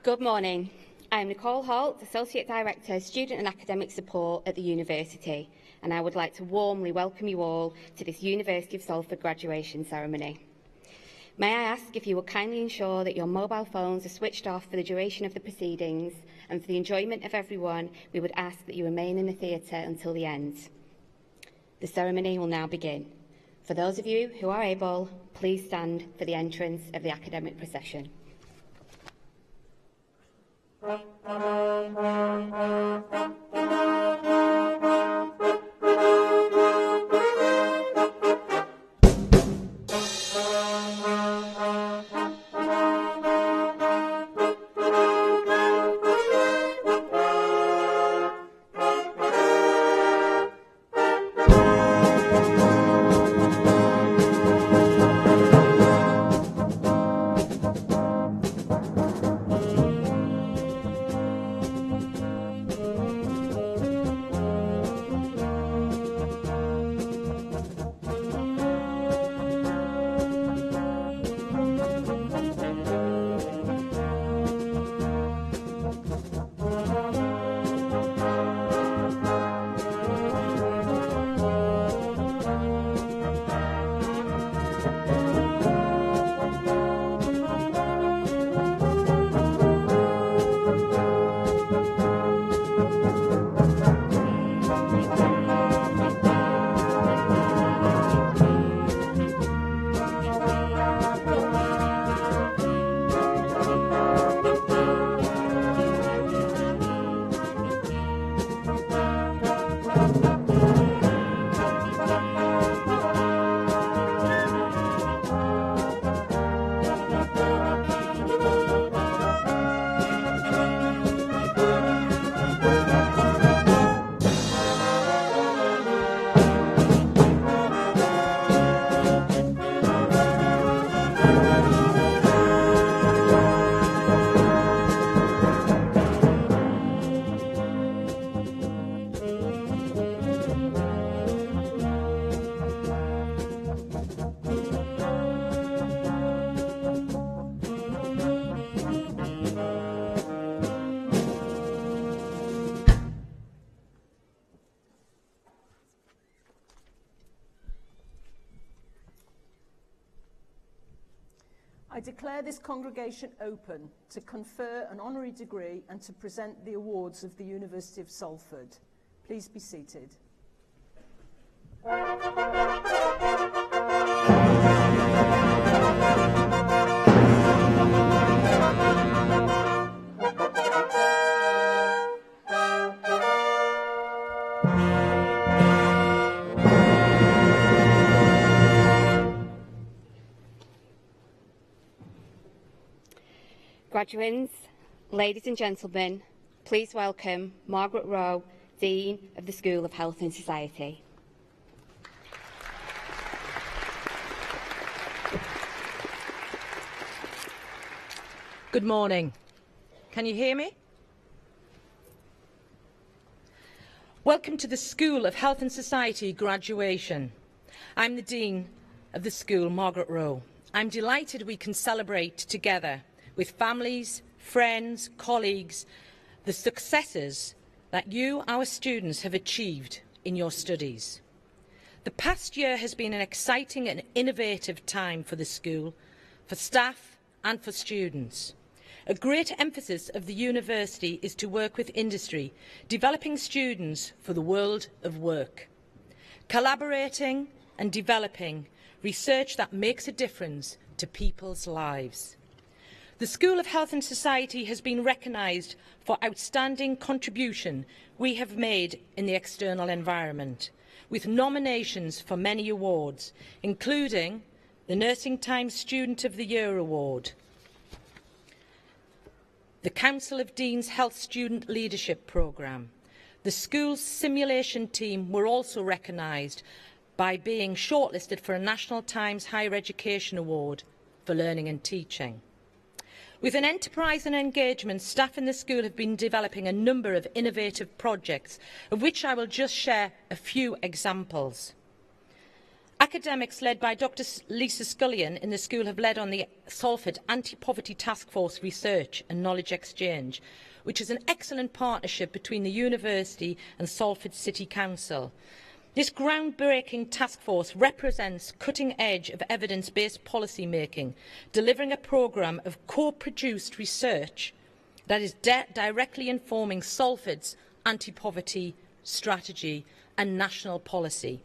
Good morning. I'm Nicole Holt, Associate Director, Student and Academic Support at the University, and I would like to warmly welcome you all to this University of Salford graduation ceremony. May I ask if you will kindly ensure that your mobile phones are switched off for the duration of the proceedings, and for the enjoyment of everyone, we would ask that you remain in the theatre until the end. The ceremony will now begin. For those of you who are able, please stand for the entrance of the academic procession. I declare this congregation open to confer an honorary degree and to present the awards of the University of Salford. Please be seated. Graduates, ladies and gentlemen, please welcome Margaret Rowe, Dean of the School of Health and Society. Good morning. Can you hear me? Welcome to the School of Health and Society graduation. I'm the Dean of the school, Margaret Rowe. I'm delighted we can celebrate together with families, friends, colleagues, the successes that you, our students, have achieved in your studies. The past year has been an exciting and innovative time for the school, for staff and for students. A great emphasis of the university is to work with industry, developing students for the world of work, collaborating and developing research that makes a difference to people's lives. The School of Health and Society has been recognised for outstanding contribution we have made in the external environment, with nominations for many awards, including the Nursing Times Student of the Year Award, the Council of Deans Health Student Leadership Programme. The school's simulation team were also recognised by being shortlisted for a National Times Higher Education Award for Learning and Teaching. With an enterprise and engagement, staff in the school have been developing a number of innovative projects, of which I will just share a few examples. Academics led by Dr. Lisa Scullion in the school have led on the Salford Anti-Poverty Task Force research and knowledge exchange, which is an excellent partnership between the university and Salford City Council. This groundbreaking task force represents cutting edge of evidence-based policy making, delivering a programme of co-produced research that is directly informing Salford's anti-poverty strategy and national policy.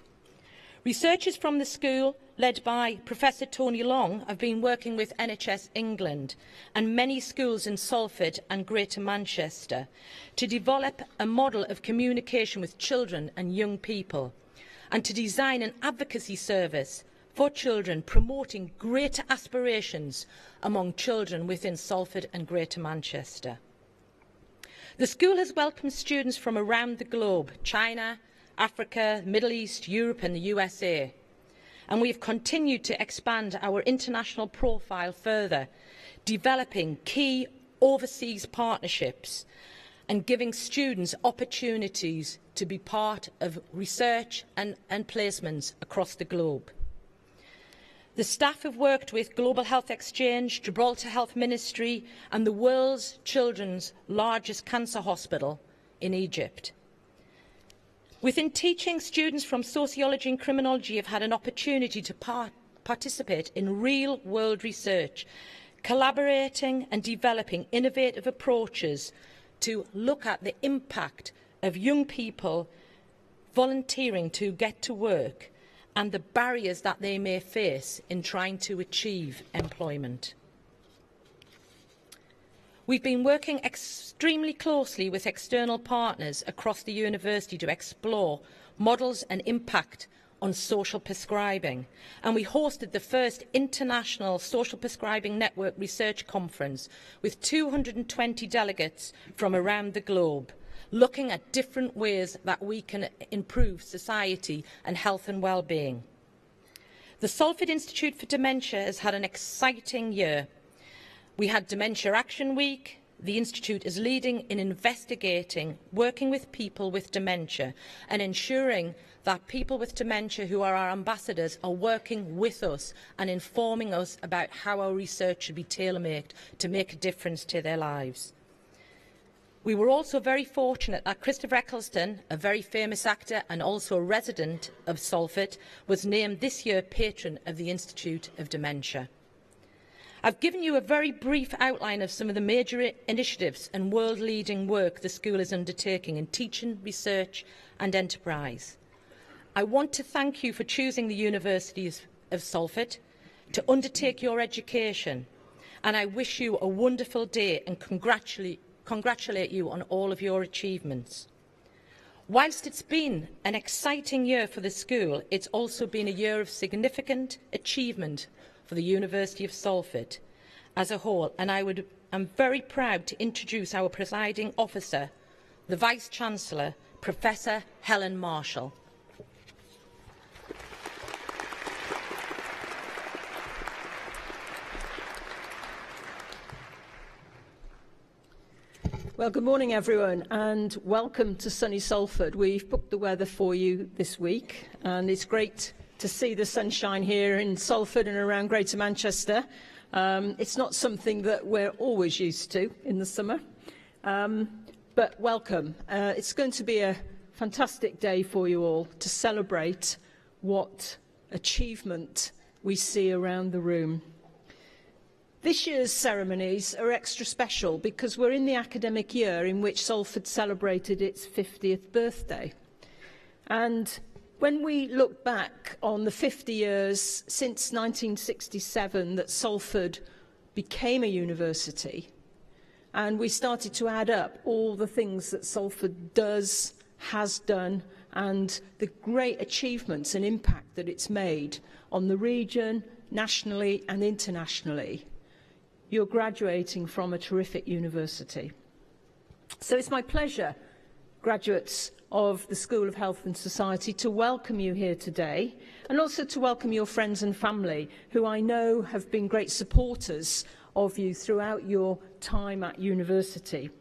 Researchers from the school, led by Professor Tony Long, have been working with NHS England and many schools in Salford and Greater Manchester to develop a model of communication with children and young people, and to design an advocacy service for children promoting greater aspirations among children within Salford and Greater Manchester. The school has welcomed students from around the globe, China, Africa, Middle East, Europe and the USA. And we have continued to expand our international profile further, developing key overseas partnerships and giving students opportunities to be part of research and placements across the globe. The staff have worked with Global Health Exchange, Gibraltar Health Ministry and the world's children's largest cancer hospital in Egypt. Within teaching, students from sociology and criminology have had an opportunity to participate in real-world research, collaborating and developing innovative approaches to look at the impact of young people volunteering to get to work and the barriers that they may face in trying to achieve employment. We've been working extremely closely with external partners across the university to explore models and impact on social prescribing, and we hosted the first International Social Prescribing Network Research Conference with 220 delegates from around the globe, looking at different ways that we can improve society and health and well-being. The Salford Institute for Dementia has had an exciting year. We had Dementia Action Week. The Institute is leading in investigating, working with people with dementia and ensuring that people with dementia who are our ambassadors are working with us and informing us about how our research should be tailor-made to make a difference to their lives. We were also very fortunate that Christopher Eccleston, a very famous actor and also a resident of Salford, was named this year Patron of the Institute of Dementia. I've given you a very brief outline of some of the major initiatives and world-leading work the school is undertaking in teaching, research and enterprise. I want to thank you for choosing the University of Salford to undertake your education, and I wish you a wonderful day and congratulate you on all of your achievements. Whilst it's been an exciting year for the school, it's also been a year of significant achievement for the University of Salford as a whole, and I'm very proud to introduce our presiding officer, the Vice-Chancellor, Professor Helen Marshall. Well, good morning, everyone, and welcome to sunny Salford. We've booked the weather for you this week, and it's great to see the sunshine here in Salford and around Greater Manchester. It's not something that we're always used to in the summer, but welcome. It's going to be a fantastic day for you all to celebrate what achievement we see around the room. This year's ceremonies are extra special because we're in the academic year in which Salford celebrated its 50th birthday. And when we look back on the 50 years since 1967 that Salford became a university, and we started to add up all the things that Salford does, has done, and the great achievements and impact that it's made on the region, nationally and internationally, you're graduating from a terrific university. So it's my pleasure, graduates of the School of Health and Society, to welcome you here today, and also to welcome your friends and family, who I know have been great supporters of you throughout your time at university.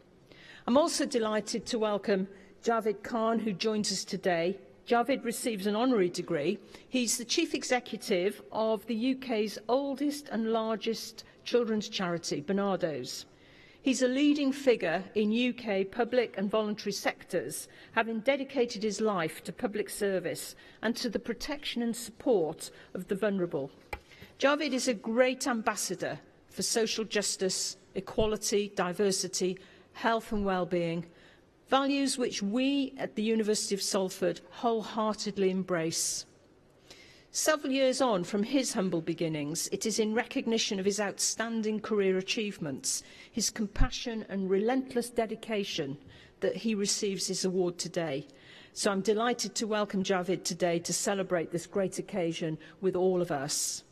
I'm also delighted to welcome Javed Khan, who joins us today, Javed receives an honorary degree. He's the Chief Executive of the UK's oldest and largest children's charity, Barnardo's. He's a leading figure in UK public and voluntary sectors, having dedicated his life to public service and to the protection and support of the vulnerable. Javed is a great ambassador for social justice, equality, diversity, health and well-being, values which we at the University of Salford wholeheartedly embrace. Several years on from his humble beginnings, it is in recognition of his outstanding career achievements, his compassion and relentless dedication that he receives his award today. So I'm delighted to welcome Javed today to celebrate this great occasion with all of us.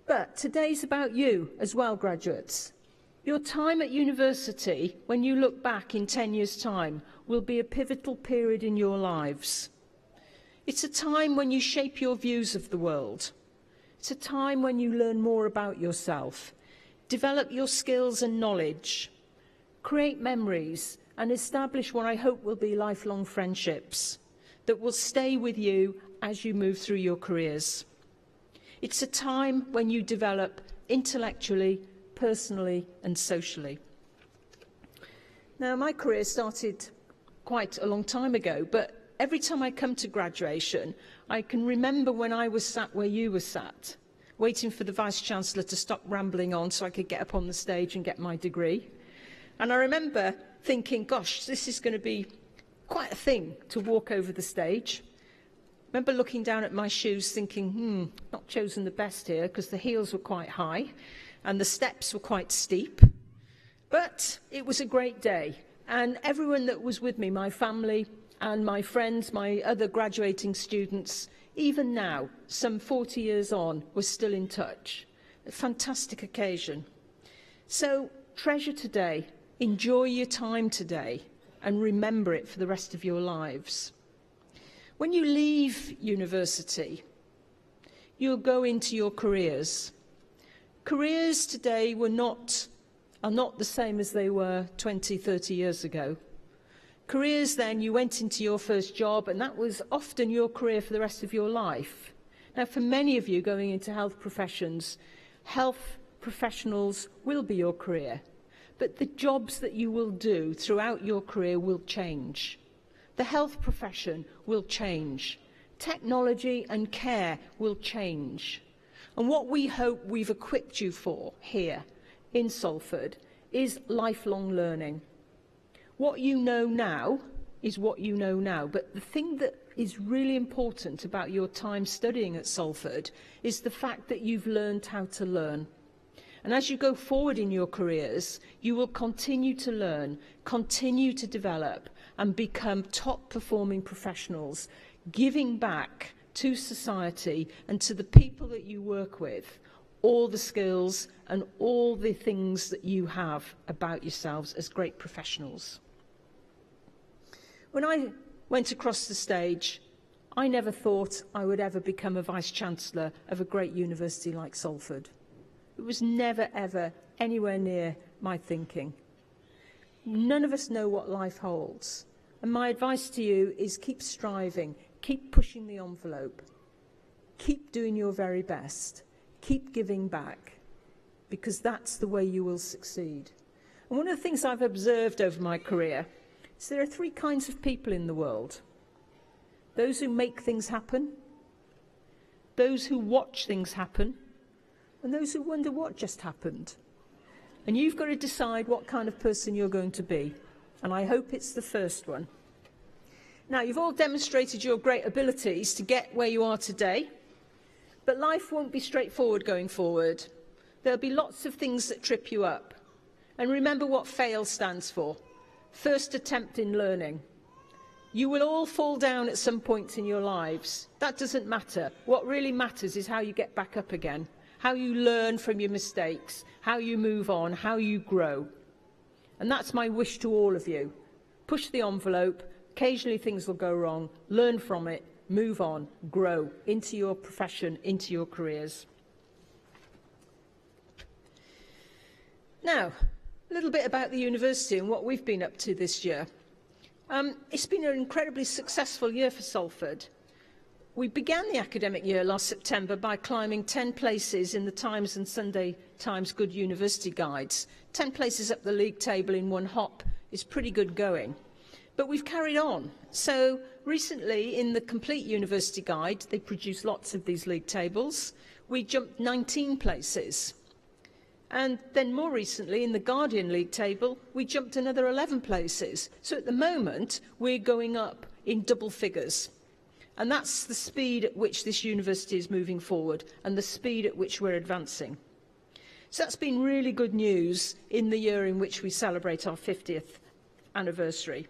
But today's about you as well, graduates. Your time at university, when you look back in 10 years' time, will be a pivotal period in your lives. It's a time when you shape your views of the world. It's a time when you learn more about yourself, develop your skills and knowledge, create memories, and establish what I hope will be lifelong friendships that will stay with you as you move through your careers. It's a time when you develop intellectually, personally and socially. Now, my career started quite a long time ago, but every time I come to graduation, I can remember when I was sat where you were sat, waiting for the Vice-Chancellor to stop rambling on so I could get up on the stage and get my degree. And I remember thinking, gosh, this is going to be quite a thing to walk over the stage. I remember looking down at my shoes thinking, not chosen the best here because the heels were quite high and the steps were quite steep. But it was a great day. And everyone that was with me, my family and my friends, my other graduating students, even now, some 40 years on, we're still in touch. A fantastic occasion. So treasure today, enjoy your time today, and remember it for the rest of your lives. When you leave university, you'll go into your careers. Careers today are not the same as they were 20, 30 years ago. Careers then, you went into your first job and that was often your career for the rest of your life. Now, for many of you going into health professions, health professionals will be your career, but the jobs that you will do throughout your career will change. The health profession will change. Technology and care will change. And what we hope we've equipped you for here in Salford is lifelong learning. What you know now is what you know now, but the thing that is really important about your time studying at Salford is the fact that you've learned how to learn. And as you go forward in your careers, you will continue to learn, continue to develop, and become top-performing professionals, giving back to society and to the people that you work with all the skills and all the things that you have about yourselves as great professionals. When I went across the stage, I never thought I would ever become a Vice-Chancellor of a great university like Salford. It was never, ever anywhere near my thinking. None of us know what life holds. And my advice to you is keep striving, keep pushing the envelope, keep doing your very best, keep giving back, because that's the way you will succeed. And one of the things I've observed over my career is there are three kinds of people in the world. Those who make things happen, those who watch things happen, and those who wonder what just happened. And you've got to decide what kind of person you're going to be. And I hope it's the first one. Now, you've all demonstrated your great abilities to get where you are today, but life won't be straightforward going forward. There'll be lots of things that trip you up. And remember what FAIL stands for. First attempt in learning. You will all fall down at some point in your lives. That doesn't matter. What really matters is how you get back up again, how you learn from your mistakes, how you move on, how you grow. And that's my wish to all of you. Push the envelope. Occasionally things will go wrong. Learn from it. Move on. Grow into your profession, into your careers. Now, a little bit about the university and what we've been up to this year. It's been an incredibly successful year for Salford. We began the academic year last September by climbing 10 places in the Times and Sunday Times Good University Guides. 10 places up the league table in one hop is pretty good going. But we've carried on. So recently in the Complete University Guide, they produce lots of these league tables, we jumped 19 places. And then more recently in the Guardian League table, we jumped another 11 places. So at the moment, we're going up in double figures. And that's the speed at which this university is moving forward and the speed at which we're advancing. So that's been really good news in the year in which we celebrate our 50th anniversary.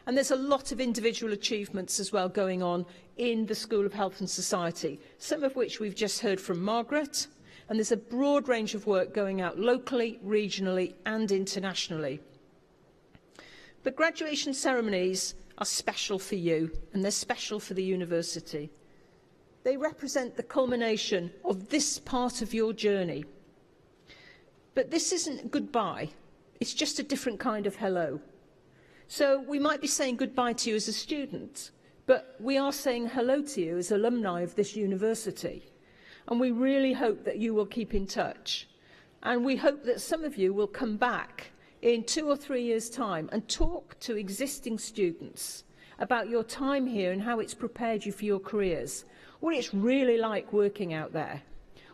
And there's a lot of individual achievements as well going on in the School of Health and Society, some of which we've just heard from Margaret. And there's a broad range of work going out locally, regionally and internationally. But graduation ceremonies are special for you, and they're special for the university. They represent the culmination of this part of your journey. But this isn't goodbye, it's just a different kind of hello. So we might be saying goodbye to you as a student, but we are saying hello to you as alumni of this university. And we really hope that you will keep in touch. And we hope that some of you will come back in 2 or 3 years' time and talk to existing students about your time here and how it's prepared you for your careers, what it's really like working out there,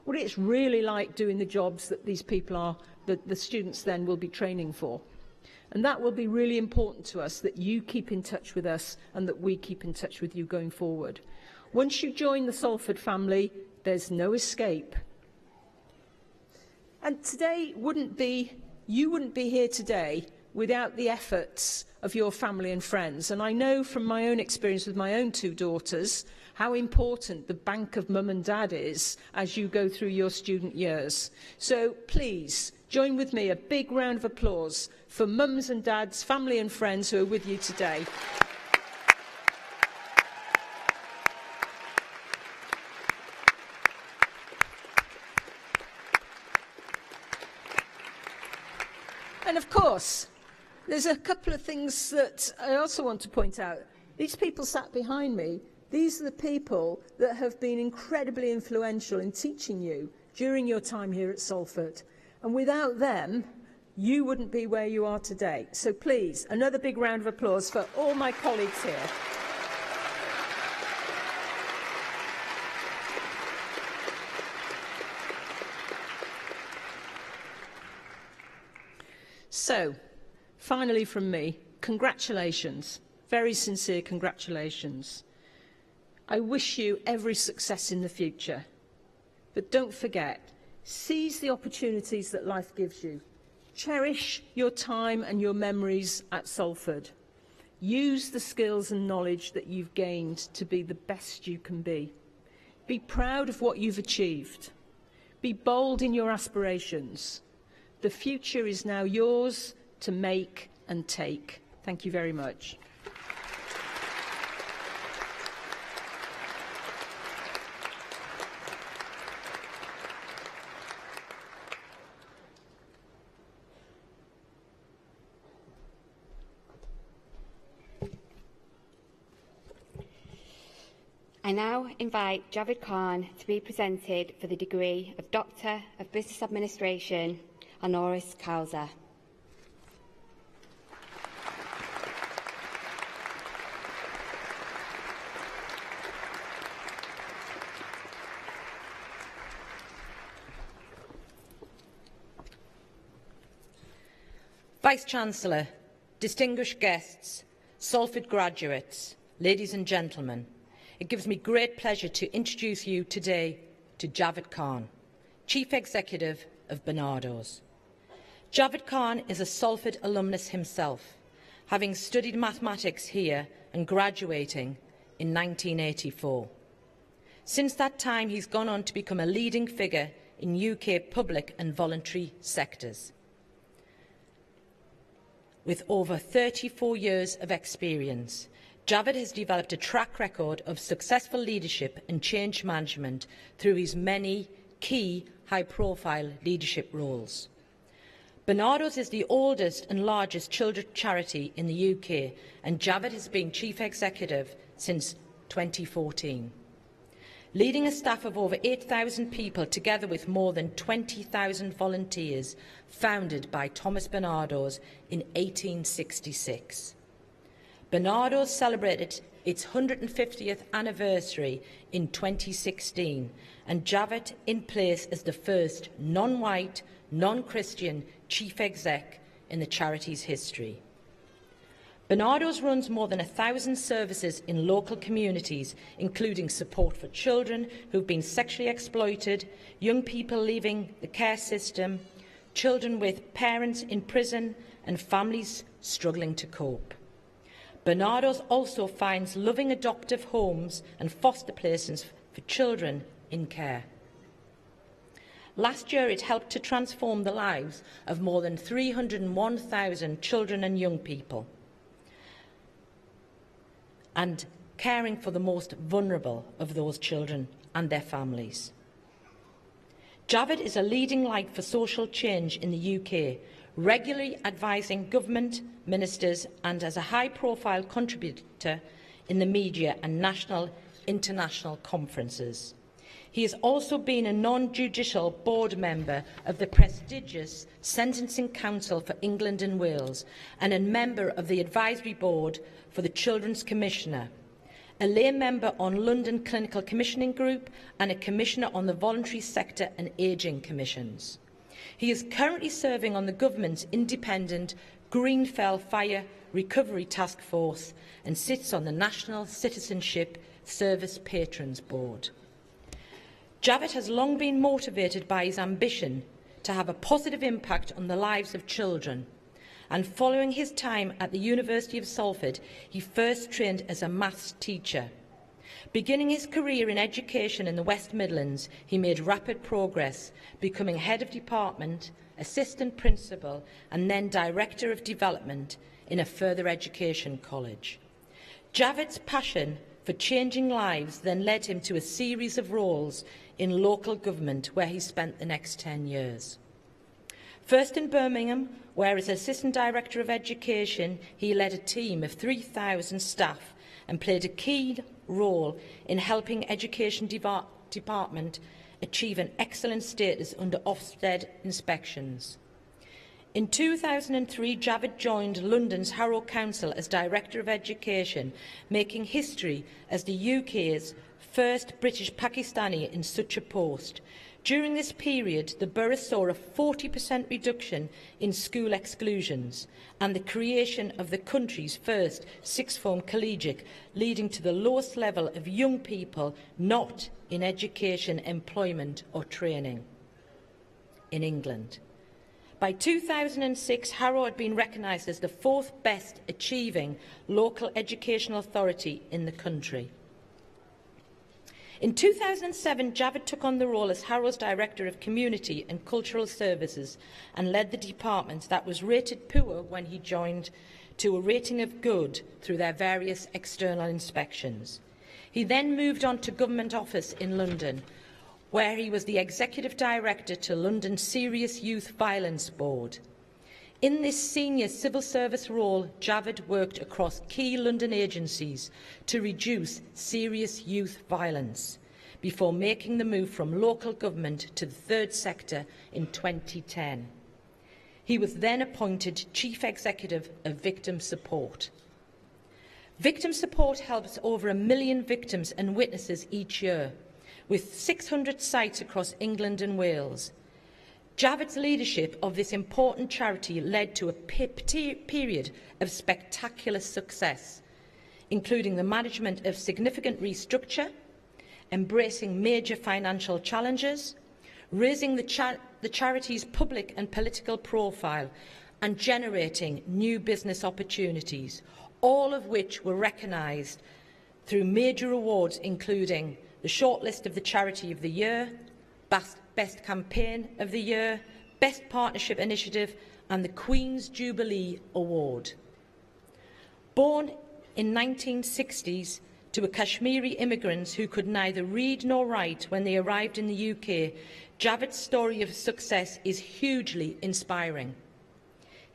what it's really like doing the jobs that these people are, that the students then will be training for. And that will be really important to us, that you keep in touch with us and that we keep in touch with you going forward. Once you join the Salford family, there's no escape. And today you wouldn't be here today without the efforts of your family and friends. And I know from my own experience with my own 2 daughters how important the bank of mum and dad is as you go through your student years. So please join with me a big round of applause for mums and dads, family and friends who are with you today. And of course, there's a couple of things that I also want to point out. These people sat behind me, these are the people that have been incredibly influential in teaching you during your time here at Salford. And without them, you wouldn't be where you are today. So please, another big round of applause for all my colleagues here. So, finally from me, congratulations, very sincere congratulations. I wish you every success in the future. But don't forget, seize the opportunities that life gives you. Cherish your time and your memories at Salford. Use the skills and knowledge that you've gained to be the best you can be. Be proud of what you've achieved. Be bold in your aspirations. The future is now yours to make and take. Thank you very much. I now invite Javed Khan to be presented for the degree of Doctor of Business Administration, honoris causa. Vice-Chancellor, distinguished guests, Salford graduates, ladies and gentlemen, it gives me great pleasure to introduce you today to Javed Khan, Chief Executive of Barnardo's. Javed Khan is a Salford alumnus himself, having studied mathematics here and graduating in 1984. Since that time, he's gone on to become a leading figure in UK public and voluntary sectors. With over 34 years of experience, Javed has developed a track record of successful leadership and change management through his many key high-profile leadership roles. Bernardo's is the oldest and largest children's charity in the UK, and Javed has been Chief Executive since 2014. Leading a staff of over 8,000 people, together with more than 20,000 volunteers, founded by Thomas Bernardo's in 1866. Bernardo's celebrated its 150th anniversary in 2016, and Javed in place as the first non-white, non-Christian chief exec in the charity's history. Bernardo's runs more than 1,000 services in local communities, including support for children who've been sexually exploited, young people leaving the care system, children with parents in prison, and families struggling to cope. Bernardo's also finds loving adoptive homes and foster places for children in care. Last year, it helped to transform the lives of more than 301,000 children and young people, and caring for the most vulnerable of those children and their families. Javed is a leading light for social change in the UK, regularly advising government, ministers, and as a high-profile contributor in the media and national international conferences. He has also been a non-judicial board member of the prestigious Sentencing Council for England and Wales, and a member of the advisory board for the Children's Commissioner, a lay member on London Clinical Commissioning Group, and a commissioner on the Voluntary Sector and Ageing Commissions. He is currently serving on the government's independent Greenfell Fire Recovery Task Force and sits on the National Citizenship Service Patrons Board. Javed has long been motivated by his ambition to have a positive impact on the lives of children, and following his time at the University of Salford, he first trained as a maths teacher. Beginning his career in education in the West Midlands, he made rapid progress, becoming head of department, assistant principal, and then director of development in a further education college. Javed's passion for changing lives then led him to a series of roles in local government, where he spent the next 10 years. First in Birmingham, where as Assistant Director of Education, he led a team of 3,000 staff and played a key role in helping Education Department achieve an excellent status under Ofsted inspections. In 2003, Javed joined London's Harrow Council as Director of Education, making history as the UK's first British Pakistani in such a post. During this period, the borough saw a 40% reduction in school exclusions and the creation of the country's first sixth-form collegiate, leading to the lowest level of young people not in education, employment or training in England. By 2006, Harrow had been recognised as the fourth best achieving local educational authority in the country. In 2007, Javed took on the role as Harrow's Director of Community and Cultural Services and led the department that was rated poor when he joined to a rating of good through their various external inspections. He then moved on to Government Office in London, where he was the Executive Director to London's Serious Youth Violence Board. In this senior civil service role, Javed worked across key London agencies to reduce serious youth violence, before making the move from local government to the third sector in 2010. He was then appointed Chief Executive of Victim Support. Victim Support helps over 1 million victims and witnesses each year, with 600 sites across England and Wales. Javed's leadership of this important charity led to a period of spectacular success, including the management of significant restructure, embracing major financial challenges, raising the charity's public and political profile, and generating new business opportunities, all of which were recognised through major awards, including the shortlist of the Charity of the Year, Best Campaign of the Year, Best Partnership Initiative, and the Queen's Jubilee Award. Born in 1960s to a Kashmiri immigrants who could neither read nor write when they arrived in the UK, Javed's story of success is hugely inspiring.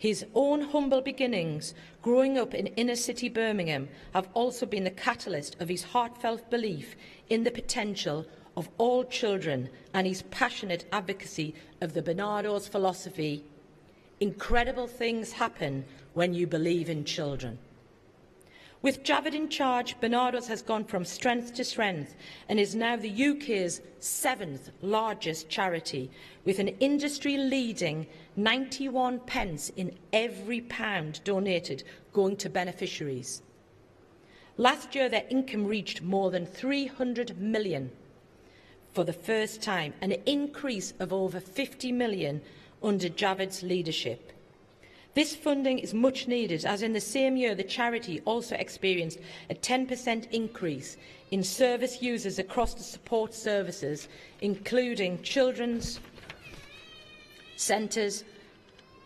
His own humble beginnings, growing up in inner-city Birmingham, have also been the catalyst of his heartfelt belief in the potential of all children and his passionate advocacy of the Barnardo's philosophy: incredible things happen when you believe in children. With Javed in charge, Barnardo's has gone from strength to strength and is now the UK's 7th largest charity, with an industry-leading 91 pence in every pound donated going to beneficiaries. Last year, their income reached more than 300 million for the first time, an increase of over 50 million under Javed's leadership. This funding is much needed, as in the same year the charity also experienced a 10% increase in service users across the support services, including children's centres,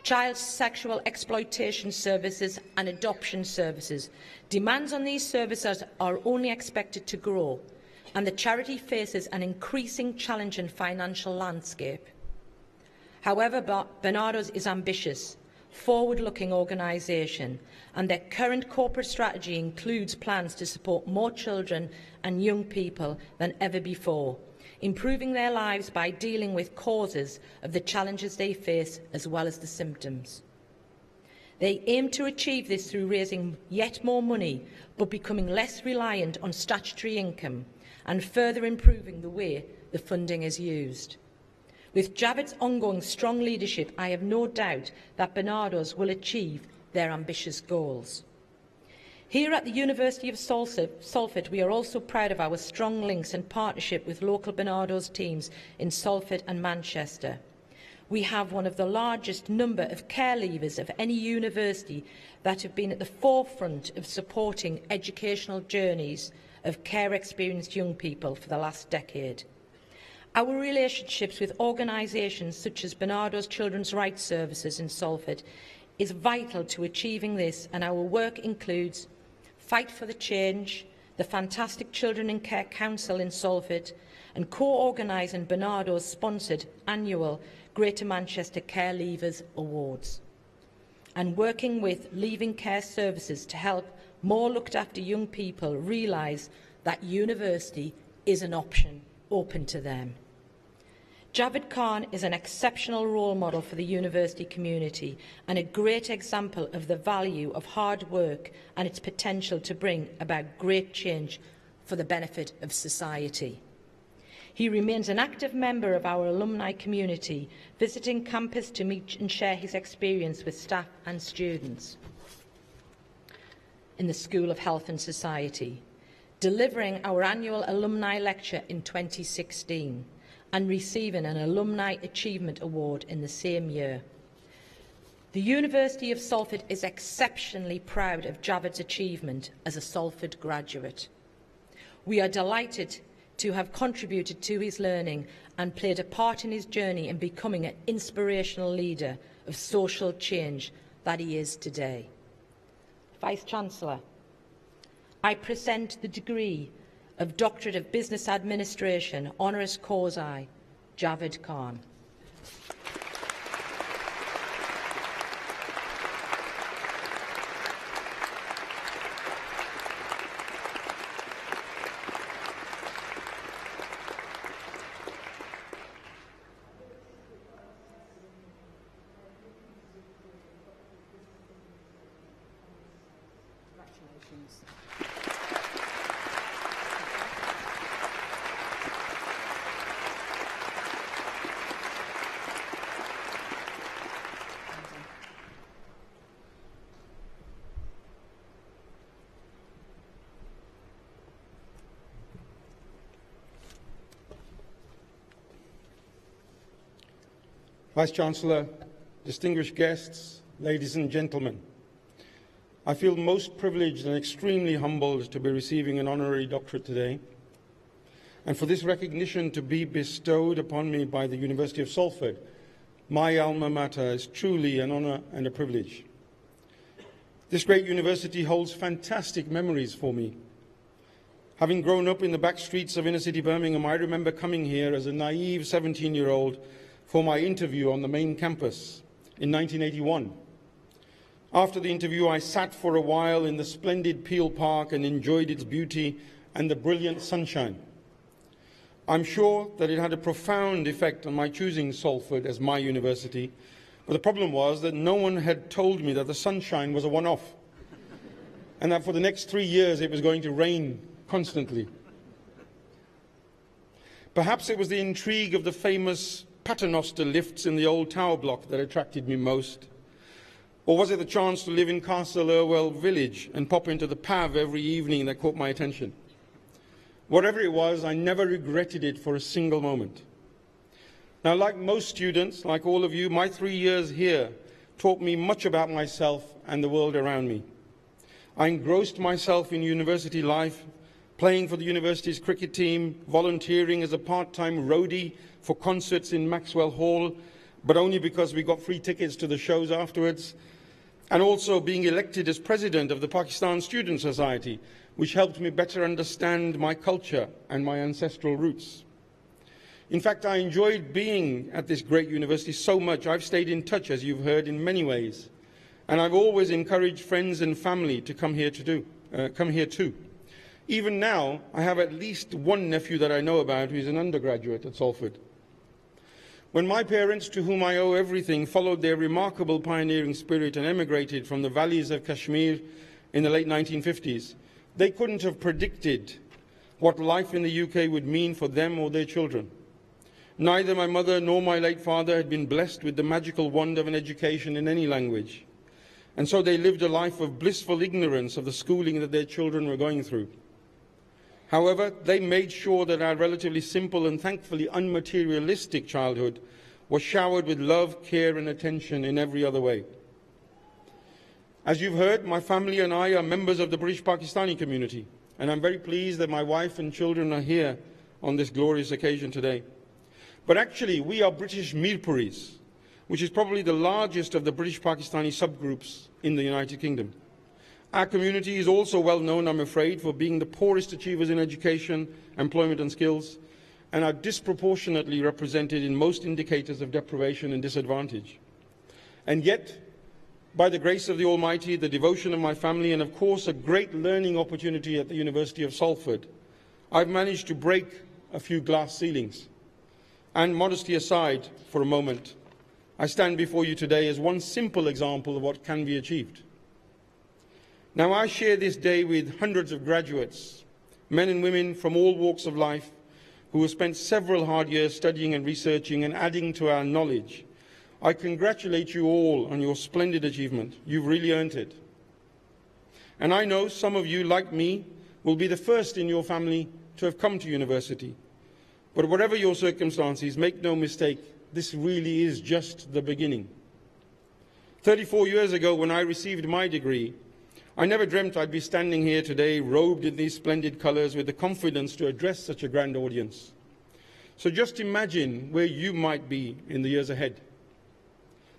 child sexual exploitation services and adoption services. Demands on these services are only expected to grow, and the charity faces an increasing challenge in financial landscape. However, Barnardo's is ambitious, forward-looking organisation, and their current corporate strategy includes plans to support more children and young people than ever before, improving their lives by dealing with causes of the challenges they face as well as the symptoms. They aim to achieve this through raising yet more money, but becoming less reliant on statutory income and further improving the way the funding is used. With Javed's ongoing strong leadership, I have no doubt that Barnardo's will achieve their ambitious goals. Here at the University of Salford, we are also proud of our strong links and partnership with local Barnardo's teams in Salford and Manchester. We have one of the largest number of care leavers of any university that have been at the forefront of supporting educational journeys of care-experienced young people for the last decade. Our relationships with organisations such as Barnardo's Children's Rights Services in Salford is vital to achieving this, and our work includes Fight for the Change, the fantastic Children in Care Council in Salford, and co-organising Barnardo's sponsored annual Greater Manchester Care Leavers Awards, and working with Leaving Care Services to help more looked after young people realise that university is an option open to them. Javed Khan is an exceptional role model for the university community and a great example of the value of hard work and its potential to bring about great change for the benefit of society. He remains an active member of our alumni community, visiting campus to meet and share his experience with staff and students in the School of Health and Society, delivering our annual alumni lecture in 2016 and receiving an Alumni Achievement Award in the same year. The University of Salford is exceptionally proud of Javed's achievement as a Salford graduate. We are delighted to have contributed to his learning and played a part in his journey in becoming an inspirational leader of social change that he is today. Vice-Chancellor, I present the degree of Doctorate of Business Administration, honoris causa, Javed Khan. Congratulations. Vice-Chancellor, distinguished guests, ladies and gentlemen, I feel most privileged and extremely humbled to be receiving an honorary doctorate today, and for this recognition to be bestowed upon me by the University of Salford, my alma mater, is truly an honour and a privilege. This great university holds fantastic memories for me. Having grown up in the back streets of inner-city Birmingham, I remember coming here as a naive 17-year-old for my interview on the main campus in 1981. After the interview, I sat for a while in the splendid Peel Park and enjoyed its beauty and the brilliant sunshine. I'm sure that it had a profound effect on my choosing Salford as my university, but the problem was that no one had told me that the sunshine was a one-off, and that for the next 3 years it was going to rain constantly. Perhaps it was the intrigue of the famous Paternoster lifts in the old tower block that attracted me most. Or was it the chance to live in Castle Irwell village and pop into the PAV every evening that caught my attention? Whatever it was, I never regretted it for a single moment. Now, like most students, like all of you, my 3 years here taught me much about myself and the world around me. I engrossed myself in university life, playing for the university's cricket team, volunteering as a part-time roadie for concerts in Maxwell Hall, but only because we got free tickets to the shows afterwards, and also being elected as president of the Pakistan Student Society, which helped me better understand my culture and my ancestral roots. In fact, I enjoyed being at this great university so much, I've stayed in touch, as you've heard, in many ways. And I've always encouraged friends and family to come here too. Even now, I have at least one nephew that I know about who is an undergraduate at Salford. When my parents, to whom I owe everything, followed their remarkable pioneering spirit and emigrated from the valleys of Kashmir in the late 1950s, they couldn't have predicted what life in the UK would mean for them or their children. Neither my mother nor my late father had been blessed with the magical wand of an education in any language, and so they lived a life of blissful ignorance of the schooling that their children were going through. However, they made sure that our relatively simple and thankfully unmaterialistic childhood was showered with love, care and attention in every other way. As you've heard, my family and I are members of the British Pakistani community, and I'm very pleased that my wife and children are here on this glorious occasion today. But actually, we are British Mirpuris, which is probably the largest of the British Pakistani subgroups in the United Kingdom. Our community is also well known, I'm afraid, for being the poorest achievers in education, employment and skills, and are disproportionately represented in most indicators of deprivation and disadvantage. And yet, by the grace of the Almighty, the devotion of my family, and of course a great learning opportunity at the University of Salford, I've managed to break a few glass ceilings. And modesty aside for a moment, I stand before you today as one simple example of what can be achieved. Now, I share this day with hundreds of graduates, men and women from all walks of life, who have spent several hard years studying and researching and adding to our knowledge. I congratulate you all on your splendid achievement. You've really earned it. And I know some of you, like me, will be the first in your family to have come to university. But whatever your circumstances, make no mistake, this really is just the beginning. 34 years ago, when I received my degree, I never dreamt I'd be standing here today, robed in these splendid colours, with the confidence to address such a grand audience. So just imagine where you might be in the years ahead.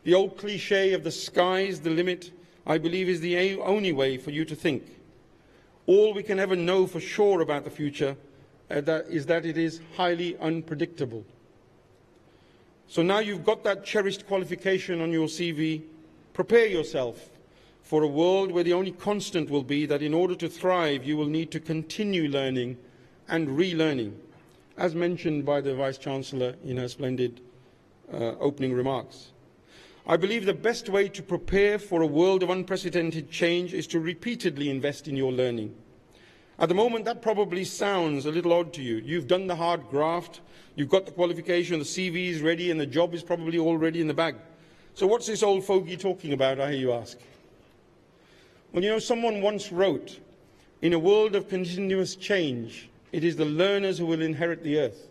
The old cliché of the sky's the limit, I believe, is the only way for you to think. All we can ever know for sure about the future is that it is highly unpredictable. So now you've got that cherished qualification on your CV, prepare yourself for a world where the only constant will be that in order to thrive, you will need to continue learning and relearning, as mentioned by the Vice-Chancellor in her splendid opening remarks. I believe the best way to prepare for a world of unprecedented change is to repeatedly invest in your learning. At the moment, that probably sounds a little odd to you. You've done the hard graft, you've got the qualification, the CV is ready, and the job is probably already in the bag. So what's this old fogey talking about, I hear you ask? Well, you know, someone once wrote, in a world of continuous change, it is the learners who will inherit the earth,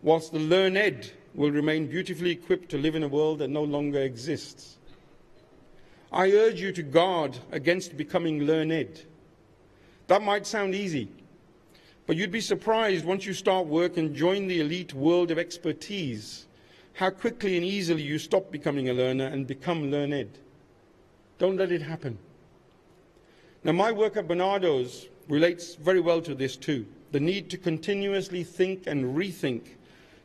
whilst the learned will remain beautifully equipped to live in a world that no longer exists. I urge you to guard against becoming learned. That might sound easy, but you'd be surprised once you start work and join the elite world of expertise, how quickly and easily you stop becoming a learner and become learned. Don't let it happen. Now, my work at Barnardo's relates very well to this too, the need to continuously think and rethink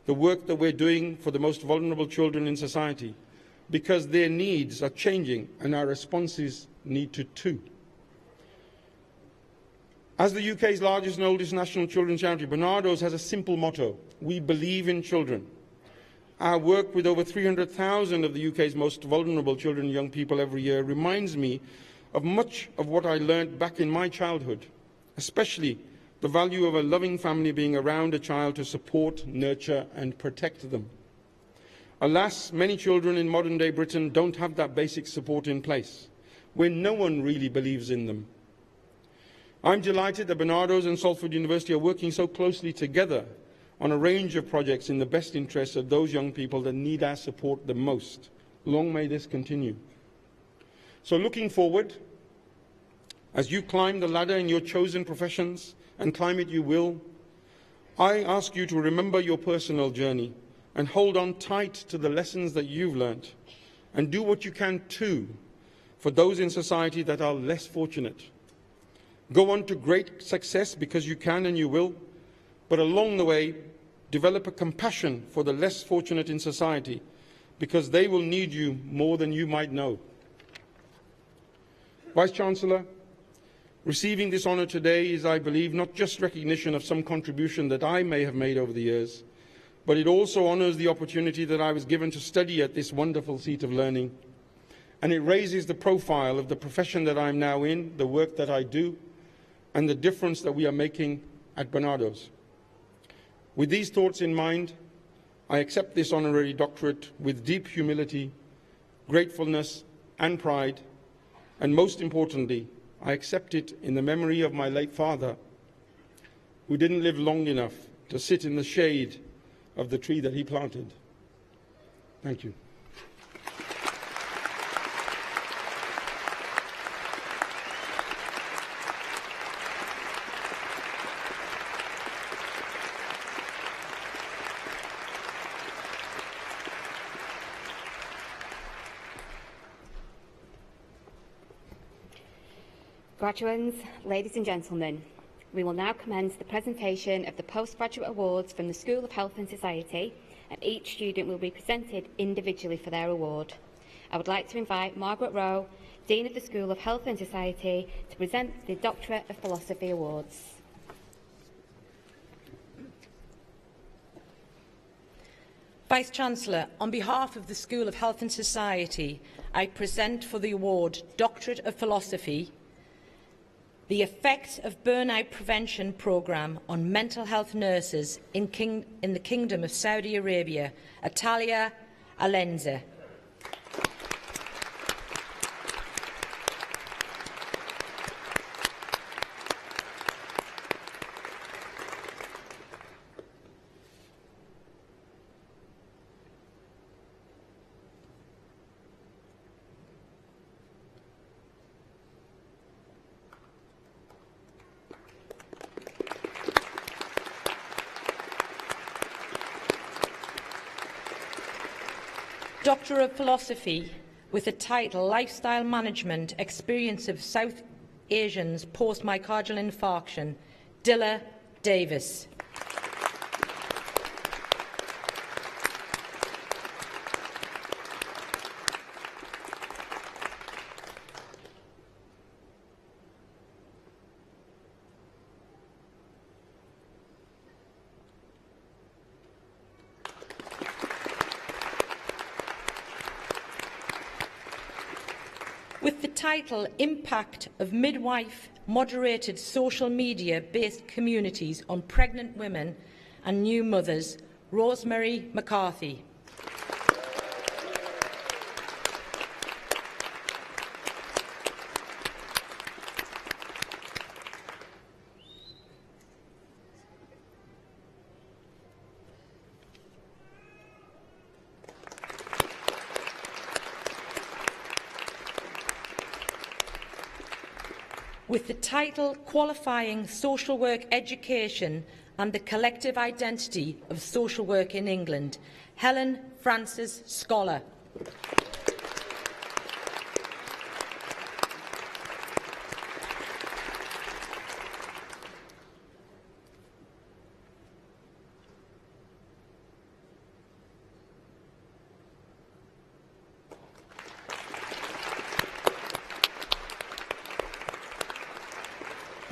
the work that we're doing for the most vulnerable children in society, because their needs are changing and our responses need to too. As the UK's largest and oldest national children's charity, Barnardo's has a simple motto: we believe in children. Our work with over 300,000 of the UK's most vulnerable children and young people every year reminds me of much of what I learned back in my childhood, especially the value of a loving family being around a child to support, nurture and protect them. Alas, many children in modern-day Britain don't have that basic support in place, where no one really believes in them. I'm delighted that Barnardo's and Salford University are working so closely together on a range of projects in the best interests of those young people that need our support the most. Long may this continue. So looking forward, as you climb the ladder in your chosen professions, and climb it you will, I ask you to remember your personal journey and hold on tight to the lessons that you've learnt, and do what you can too for those in society that are less fortunate. Go on to great success because you can and you will, but along the way, develop a compassion for the less fortunate in society because they will need you more than you might know. Vice-Chancellor, receiving this honour today is, I believe, not just recognition of some contribution that I may have made over the years, but it also honours the opportunity that I was given to study at this wonderful seat of learning, and it raises the profile of the profession that I am now in, the work that I do, and the difference that we are making at Barnardo's. With these thoughts in mind, I accept this honorary doctorate with deep humility, gratefulness and pride, and most importantly, I accept it in the memory of my late father, who didn't live long enough to sit in the shade of the tree that he planted. Thank you. Graduates, ladies and gentlemen, we will now commence the presentation of the Postgraduate Awards from the School of Health and Society, and each student will be presented individually for their award. I would like to invite Margaret Rowe, Dean of the School of Health and Society, to present the Doctorate of Philosophy Awards. Vice-Chancellor, on behalf of the School of Health and Society, I present for the award Doctorate of Philosophy the Effect of Burnout Prevention Programme on Mental Health Nurses in the Kingdom of Saudi Arabia, Atalia Alenza. Doctor of Philosophy with the title Lifestyle Management Experience of South Asians Post-Myocardial Infarction, Dilla Davis. With the title Impact of Midwife-Moderated Social Media-Based Communities on Pregnant Women and New Mothers, Rosemary McCarthy. With the title Qualifying Social Work Education and the Collective Identity of Social Work in England, Helen Francis Scholar.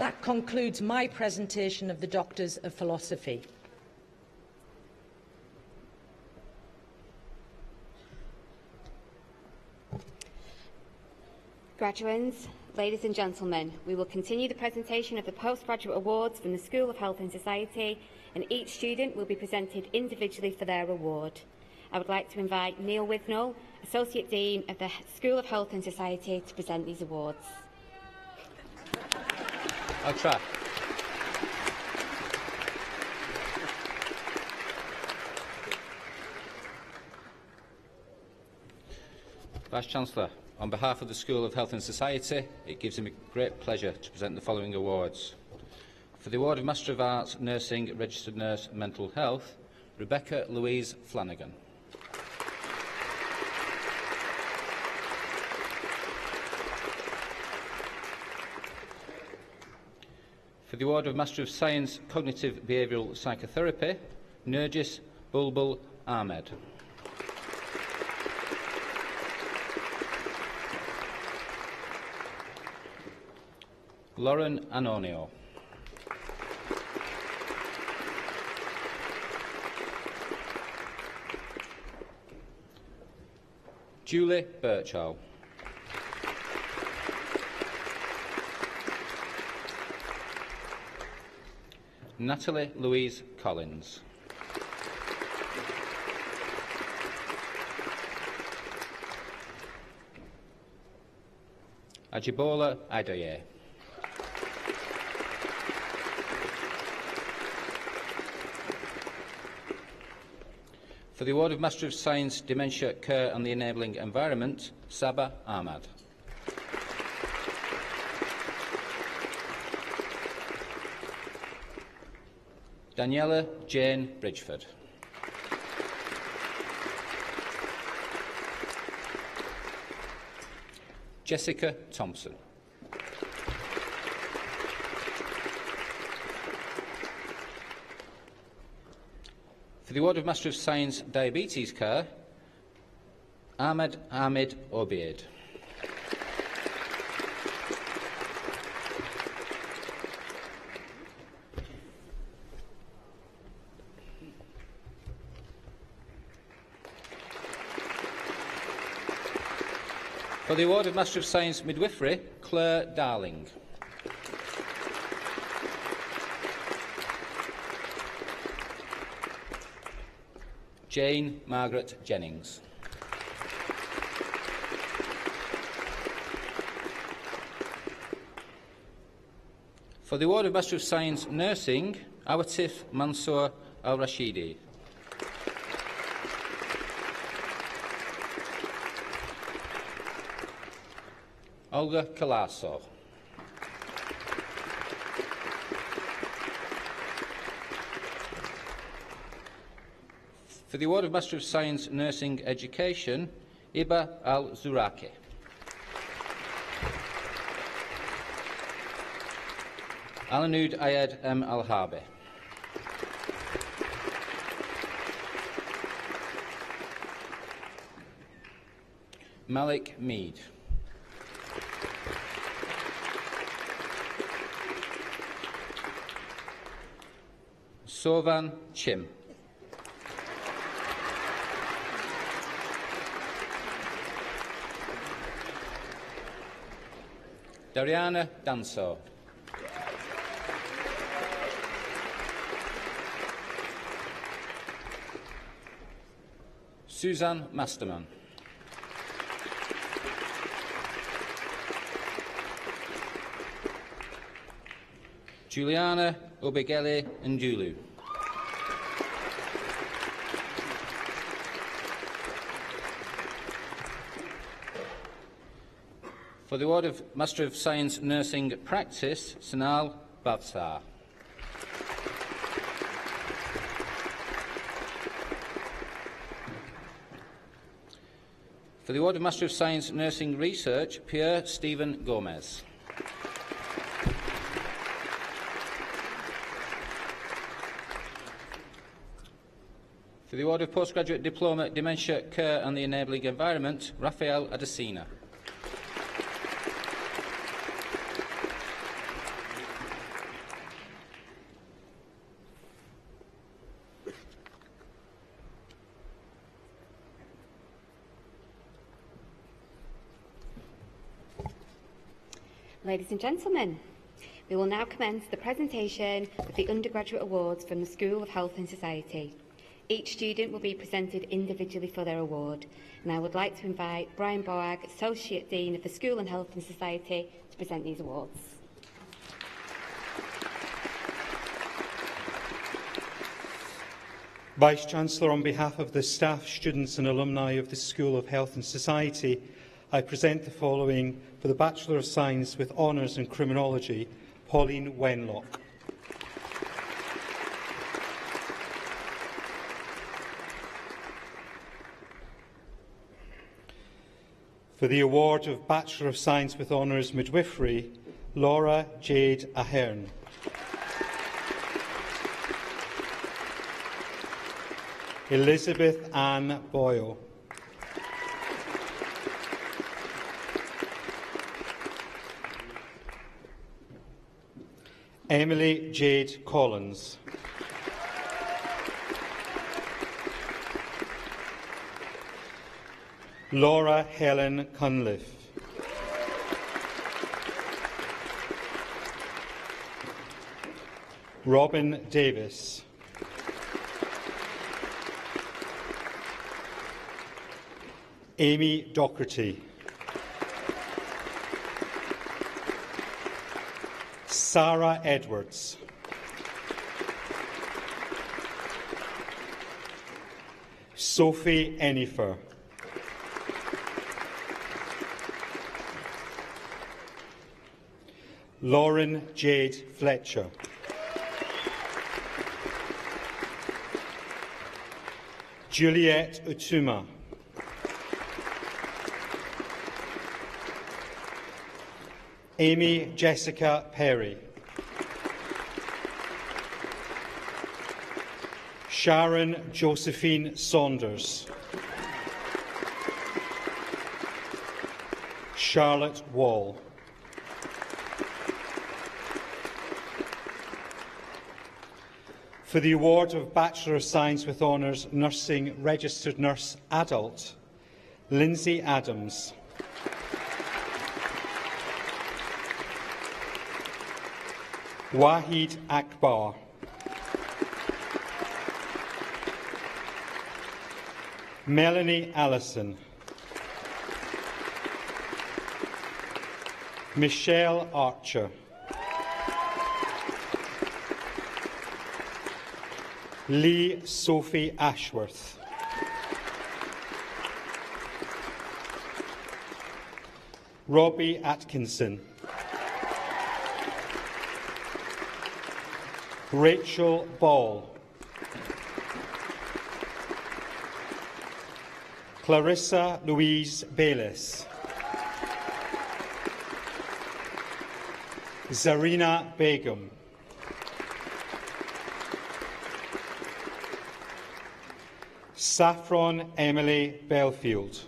That concludes my presentation of the Doctors of Philosophy. Graduates, ladies and gentlemen, we will continue the presentation of the Postgraduate Awards from the School of Health and Society, and each student will be presented individually for their award. I would like to invite Neil Withnall, Associate Dean of the School of Health and Society, to present these awards. I'll try. Vice-Chancellor, on behalf of the School of Health and Society, it gives me great pleasure to present the following awards. For the award of Master of Arts, Nursing, Registered Nurse, Mental Health, Rebecca Louise Flanagan. For the award of Master of Science, Cognitive Behavioural Psychotherapy, Nergis Bulbul Ahmed. Lauren Anonio. Julie Birchall. Natalie Louise Collins. Ajibola Adoye. For the award of Master of Science, Dementia, Care and the Enabling Environment, Saba Ahmad. Daniela Jane Bridgeford. Jessica Thompson. For the award of Master of Science, Diabetes Care, Ahmed Obeid. For the award of Master of Science, Midwifery, Claire Darling. Jane Margaret Jennings. For the award of Master of Science, Nursing, Awatif Mansour Al-Rashidi. Olga Kalaso. For the award of Master of Science, Nursing Education, Iba Al-Zuraki. Alanud Ayed M. Al-Harbi. Malik Mead. Sovan Chim. Dariana Danso. Suzanne Masterman. Juliana Obegele Ndulu. For the award of Master of Science Nursing Practice, Sanal Bavsar. For the award of Master of Science Nursing Research, Pierre Stephen Gomez. For the award of Postgraduate Diploma, Dementia, Care and the Enabling Environment, Rafael Adesina. Ladies and gentlemen, we will now commence the presentation of the Undergraduate Awards from the School of Health and Society. Each student will be presented individually for their award, and I would like to invite Brian Boag, Associate Dean of the School of Health and Society, to present these awards. Vice-Chancellor, on behalf of the staff, students and alumni of the School of Health and Society, I present the following for the Bachelor of Science with Honours in Criminology, Pauline Wenlock. For the award of Bachelor of Science with Honours Midwifery, Laura Jade Ahern. Elizabeth Ann Boyle. Emily Jade Collins. Laura Helen Cunliffe. Robin Davis. Amy Doctorate. Sarah Edwards. Sophie Enifer. Lauren Jade Fletcher. Juliet Utuma. Amy Jessica Perry. Sharon Josephine Saunders. Charlotte Wall. For the award of Bachelor of Science with Honours Nursing Registered Nurse Adult, Lindsay Adams. Wahid Akbar. Melanie Allison. Michelle Archer. Lee Sophie Ashworth. Robbie Atkinson. Rachel Ball. Clarissa Louise Bayliss. Zarina Begum. Saffron Emily Belfield.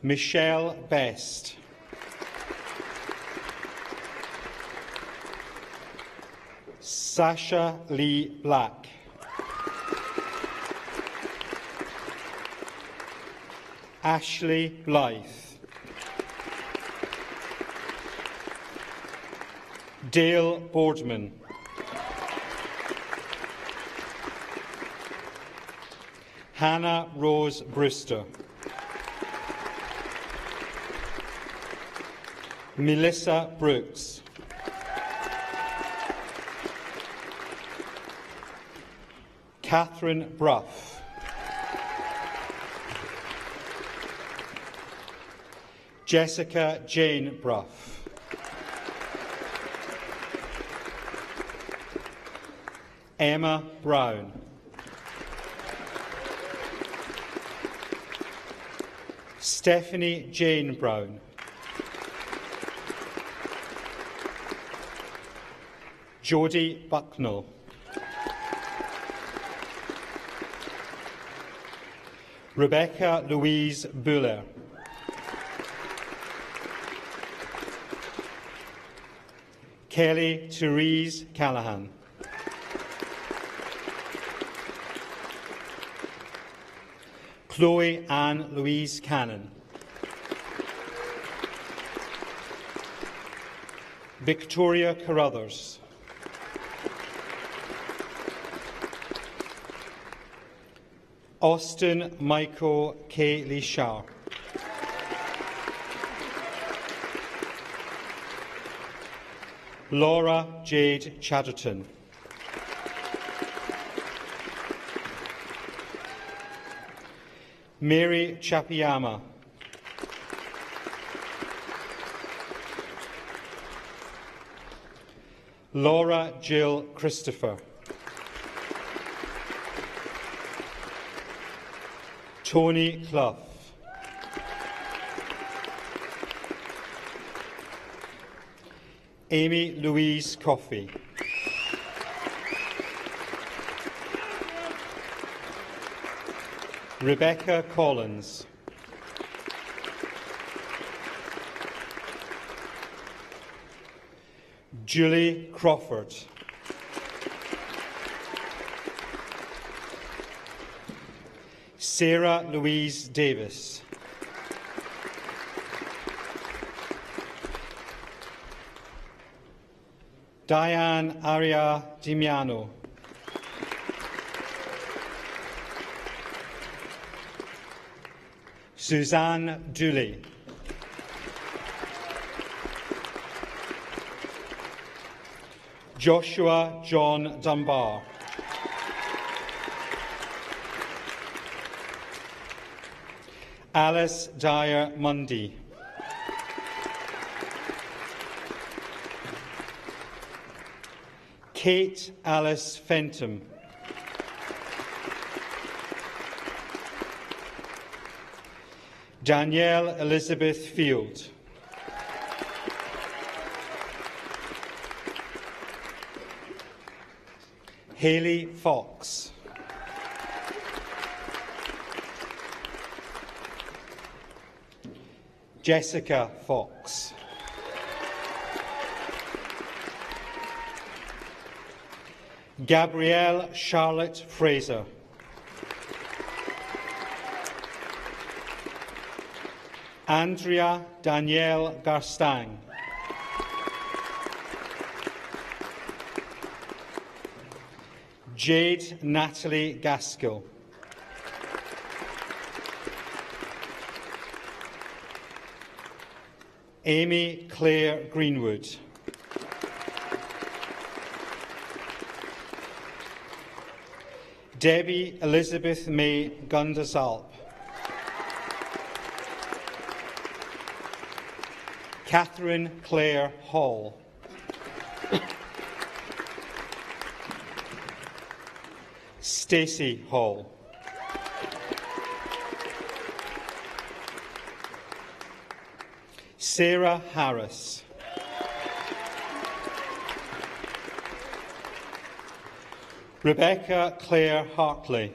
Michelle Best. Sasha Lee Black. Ashley Blythe. Dale Boardman. Hannah Rose Brewster. Melissa Brooks. Catherine Brough. Jessica Jane Brough. Emma Brown. Stephanie Jane Brown. Jodie Bucknell. Rebecca Louise Buller. Kelly Therese Callahan. Chloe Ann Louise Cannon. Victoria Carruthers. Austin Michael K. Lishar. Laura Jade Chatterton. Mary Chapiyama. Laura Jill Christopher. Tony Clough. Amy Louise Coffey. Rebecca Collins. Julie Crawford. Sarah Louise Davis. Diane Aria Dimiano. Suzanne Dooley. Joshua John Dunbar. Alice Dyer Mundy. Kate Alice Fenton. Danielle Elizabeth Field. Hayley Fox. Jessica Fox. Gabrielle Charlotte Fraser. Andrea Danielle Garstang. Jade Natalie Gaskell. Amy Claire Greenwood. Debbie Elizabeth May Gunderzalp. Catherine Claire Hall. Stacey Hall. Sarah Harris. Rebecca Claire Hartley.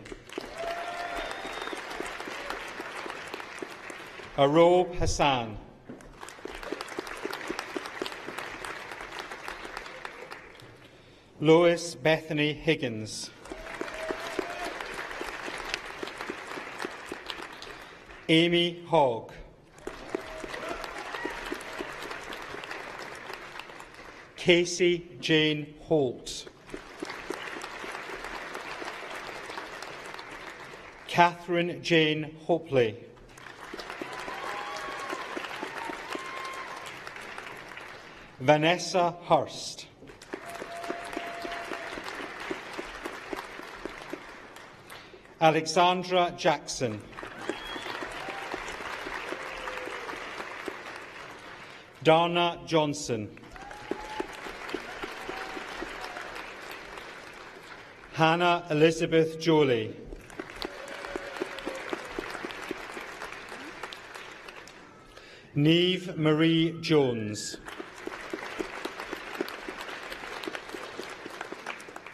Arob Hassan. Lois Bethany Higgins. Amy Hogg. Casey Jane Holt. Catherine Jane Hopley. Vanessa Hurst. Alexandra Jackson. Darna Johnson. Hannah Elizabeth Jolie. Neve Marie Jones.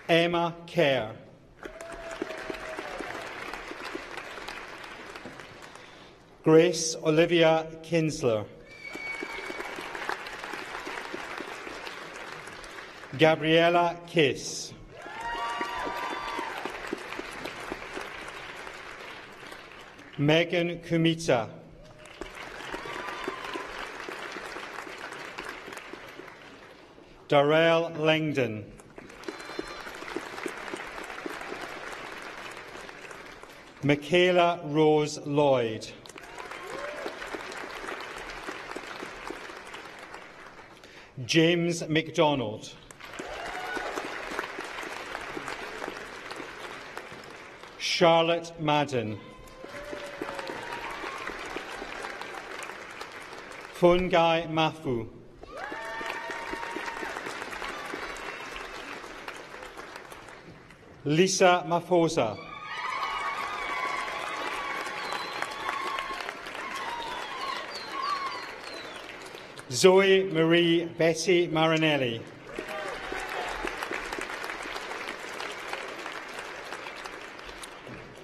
Emma Kerr. Grace Olivia Kinsler. Gabriella Kiss. Megan Kumita. Darrell Langdon. Michaela Rose Lloyd. James MacDonald. Charlotte Madden. Fungai Mafu. Lisa Mafosa. Zoe Marie Betty Marinelli.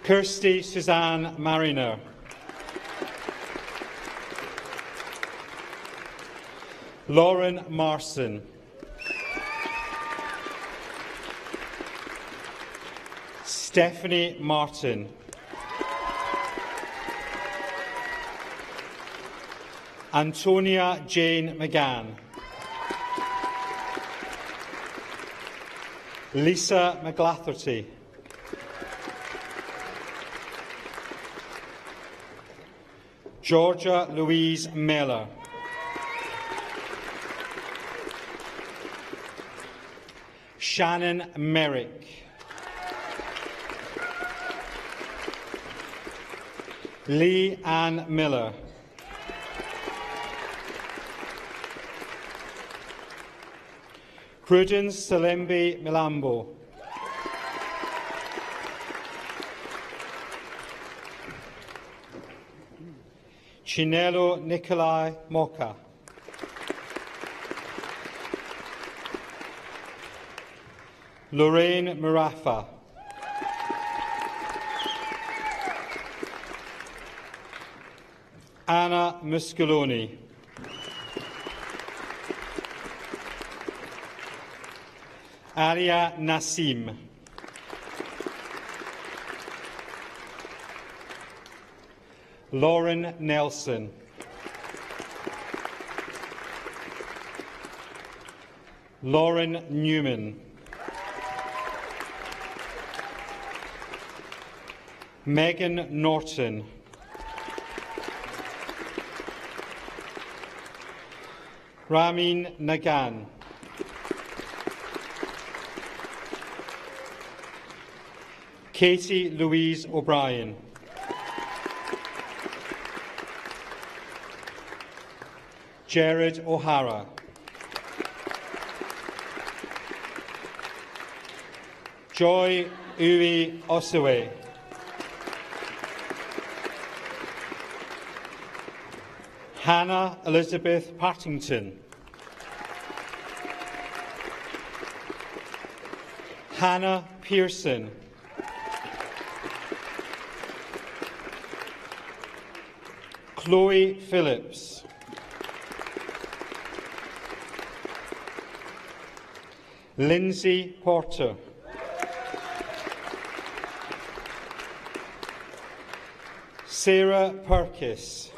Kirsty Suzanne Mariner. Lauren Marson. Stephanie Martin. Antonia Jane McGann. Lisa McGlatherty. Georgia Louise Miller. Shannon Merrick. Lee Ann Miller. Prudence Salembe Milambo. Chinelo Nikolai Moka. Lorraine Marafa. Anna Muscoloni. Aria Nassim. Lauren Nelson. Lauren Newman. Megan Norton. Ramin Nagan. Katie Louise O'Brien. Jared O'Hara. Joy Uwe Osaway. Hannah Elizabeth Partington. Hannah Pearson. Chloe Phillips. Lindsay Porter. Sarah Perkis.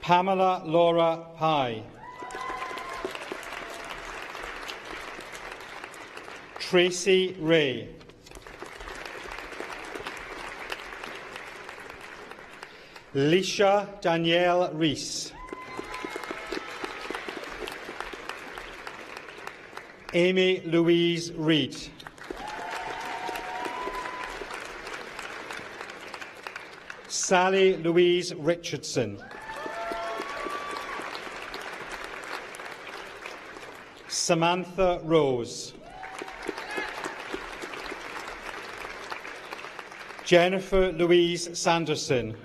Pamela Laura Pye. Tracy Ray. Lisha Danielle Rees. Amy Louise Reid. Sally Louise Richardson. Samantha Rose. Jennifer Louise Sanderson.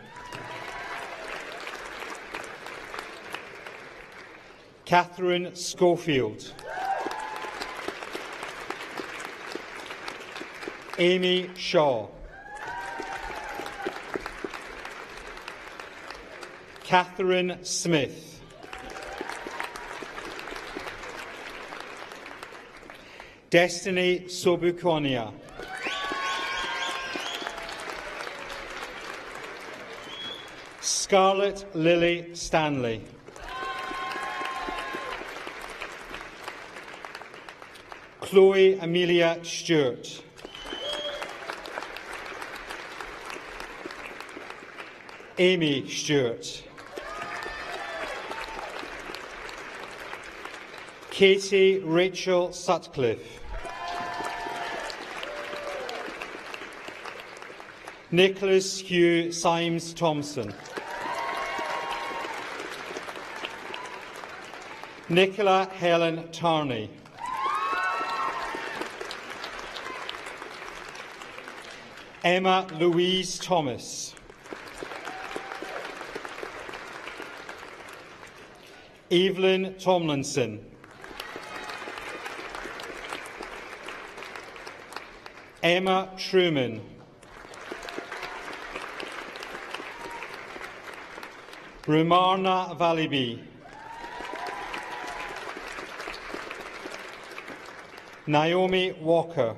Catherine Schofield. Amy Shaw. Catherine Smith. Destiny Sobukonia. Scarlett Lily Stanley. Chloe Amelia Stewart. Amy Stewart. Katie Rachel Sutcliffe. Nicholas Hugh Symes Thompson. Nicola Helen Tarney. Emma Louise Thomas. Evelyn Tomlinson. Emma Truman. Rumarna Valibi. Naomi Walker.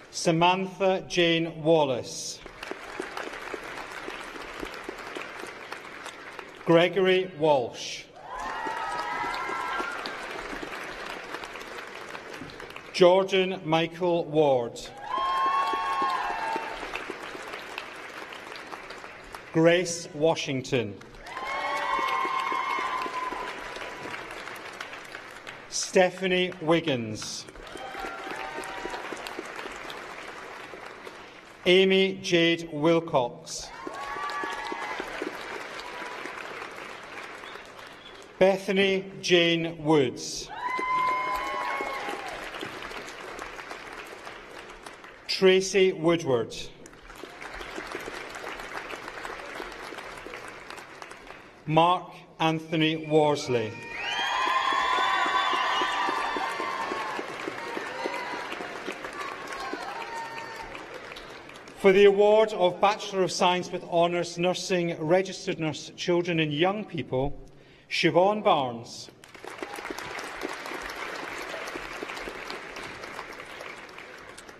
Samantha Jane Wallace. Gregory Walsh. Jordan Michael Ward. Grace Washington. Stephanie Wiggins. Amy Jade Wilcox. Bethany Jane Woods. Tracy Woodward. Mark Anthony Worsley. For the award of Bachelor of Science with Honours Nursing, Registered Nurse Children and Young People, Siobhan Barnes.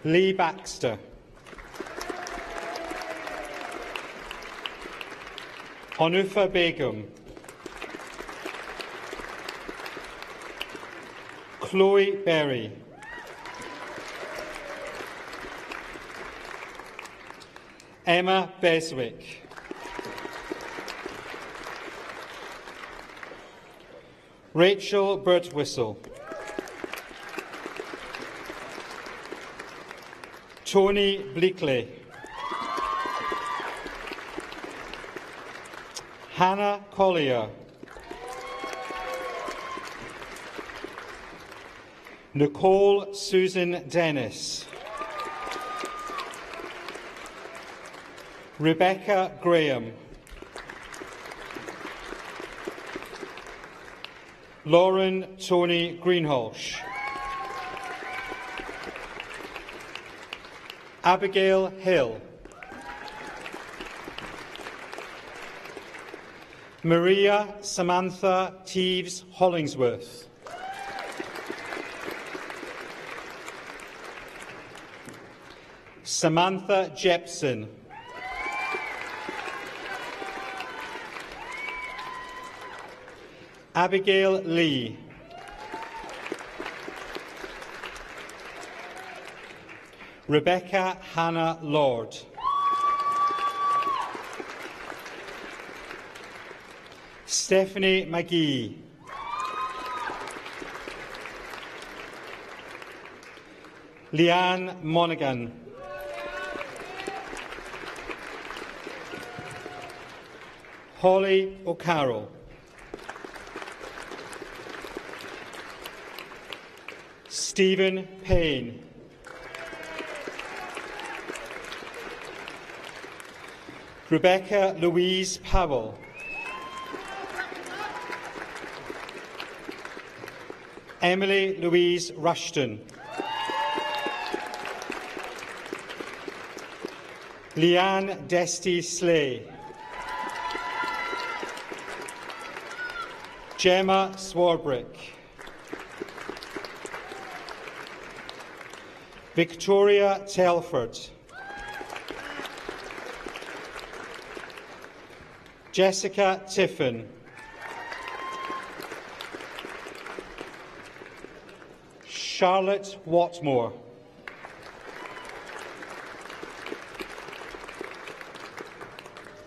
Lee Baxter. Hanufa Begum. Chloe Berry. Emma Beswick. Rachel Birtwistle. Tony Bleakley. Hannah Collier. Nicole Susan Dennis. Rebecca Graham. Lauren Tony Greenhalgh. Abigail Hill. Maria Samantha Teeves Hollingsworth. Samantha Jepson. Abigail Lee. Rebecca Hannah Lord. Stephanie McGee. Leanne Monaghan. Holly O'Carroll. Stephen Payne. Rebecca Louise Powell. Emily Louise Rushton. Leanne Desty Slay. Gemma Swarbrick. Victoria Telford. Jessica Tiffin. Charlotte Watmore.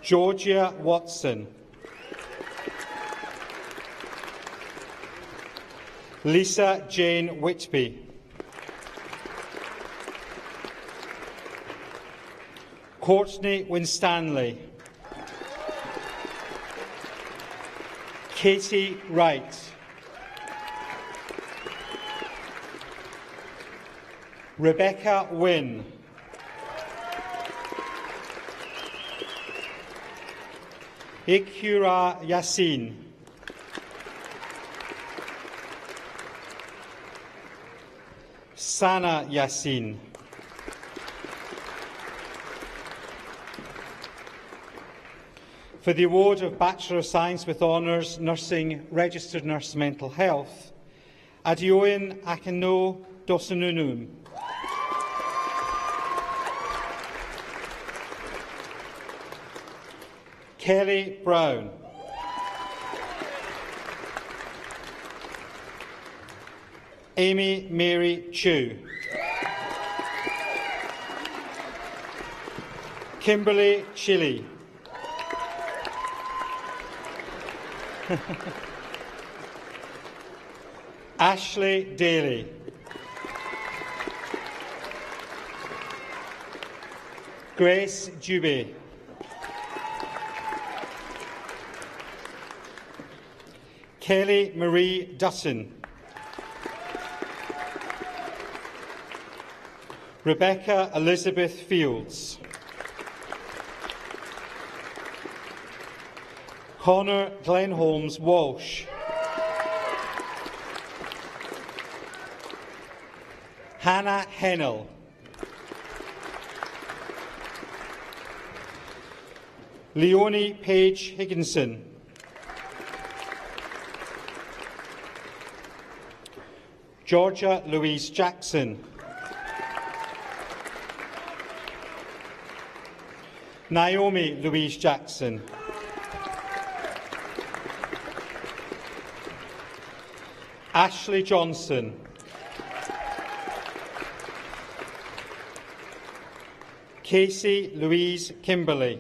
Georgia Watson. Lisa Jane Whitby. Courtney Winstanley. Katie Wright. Rebecca Wynne. Ikura Yassin. Sana Yassin. For the award of Bachelor of Science with Honours, Nursing, Registered Nurse Mental Health, Adioin Akino Dosanunum. Kelly Brown. Amy Mary Chu. Kimberly Chili. Ashley Daly. Grace Dubé. Kelly Marie Dutton. Rebecca Elizabeth Fields. Connor Glenn Holmes Walsh. Hannah Hennell. Leonie Page Higginson. Georgia Louise Jackson. Naomi Louise Jackson. Ashley Johnson. Casey Louise Kimberley.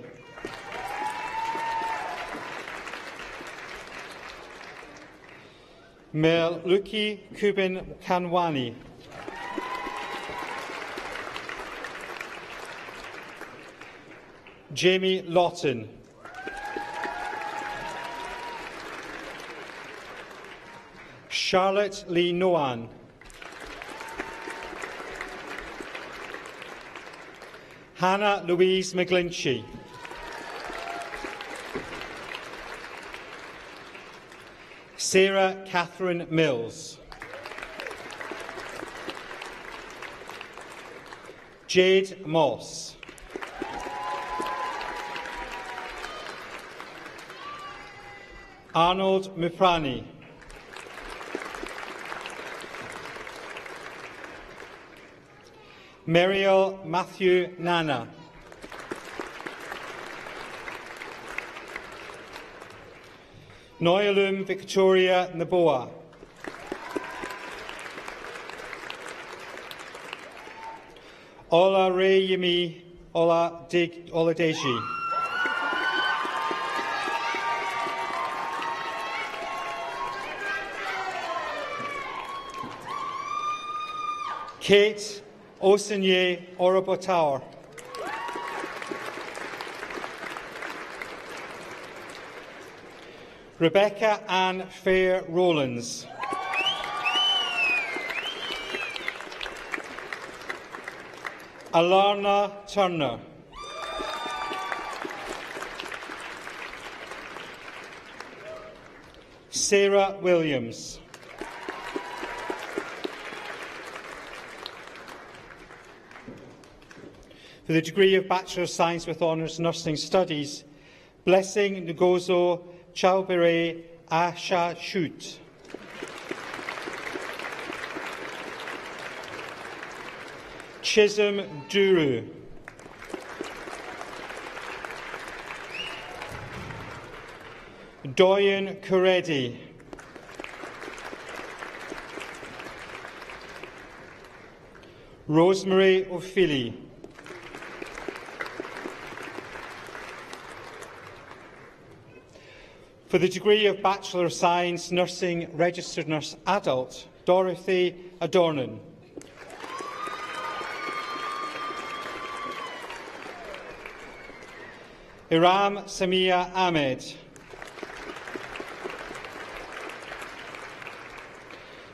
Mel Luki Kubin Kanwani. Jamie Lawton. Charlotte Lee Noan. Hannah Louise McGlinchey. Sarah Catherine Mills. Jade Moss. Arnold Miprani. Muriel Matthew Nana. Noyalum Victoria Naboa. Ola Ray Yemi Ola Oladeji. Kate Osenye Orobotower. Rebecca Ann Fair Rowlands. Alarna Turner. Sarah Williams. For the degree of Bachelor of Science with Honours Nursing Studies, Blessing Ngozo Chaubere Asha Shute. Chisholm Duru. Doyen Coredi. Rosemary O'Feely. For the degree of Bachelor of Science, Nursing, Registered Nurse Adult, Dorothy Adornan. Iram Samia Ahmed.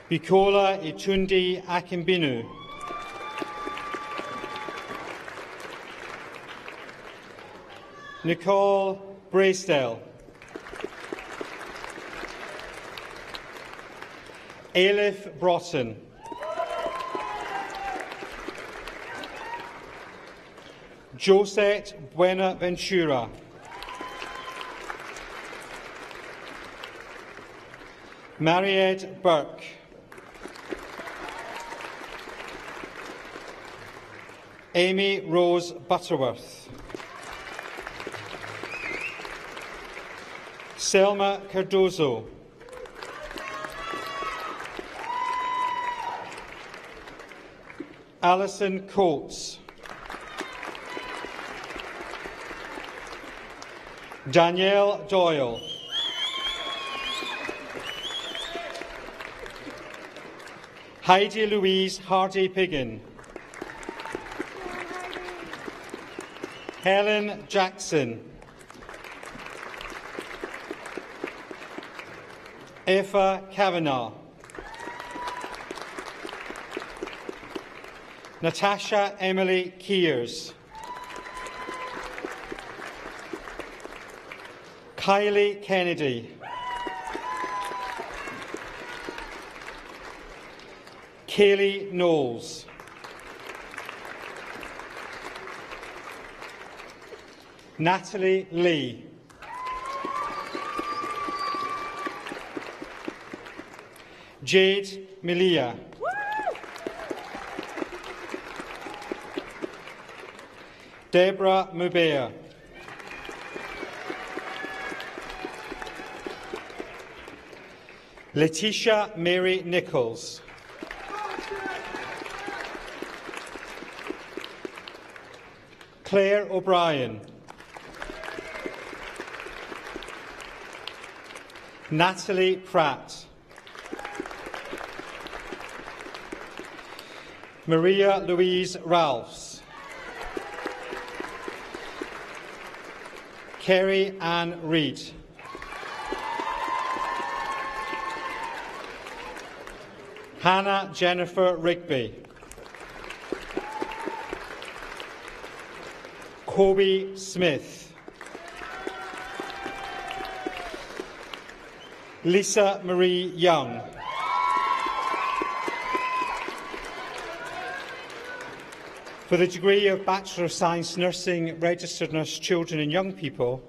Bukola Itundi Akimbinu. Nicole Braisdell. Ailif Broughton. Josette Buenaventura. Mariette Burke. Amy Rose Butterworth. Selma Cardozo. Alison Coates. Danielle Doyle. Heidi Louise Hardy-Piggin. Helen Jackson. Aoife Kavanagh. Natasha Emily Kears. Kylie Kennedy. Kaylee Knowles. Natalie Lee. Jade Melia. Deborah Mubea. Letitia Mary Nichols. Claire O'Brien. Natalie Pratt. Maria Louise Ralphs. Kerry Ann Reid. Hannah Jennifer Rigby. Kobe Smith. Lisa Marie Young. For the degree of Bachelor of Science Nursing, Registered Nurse Children and Young People,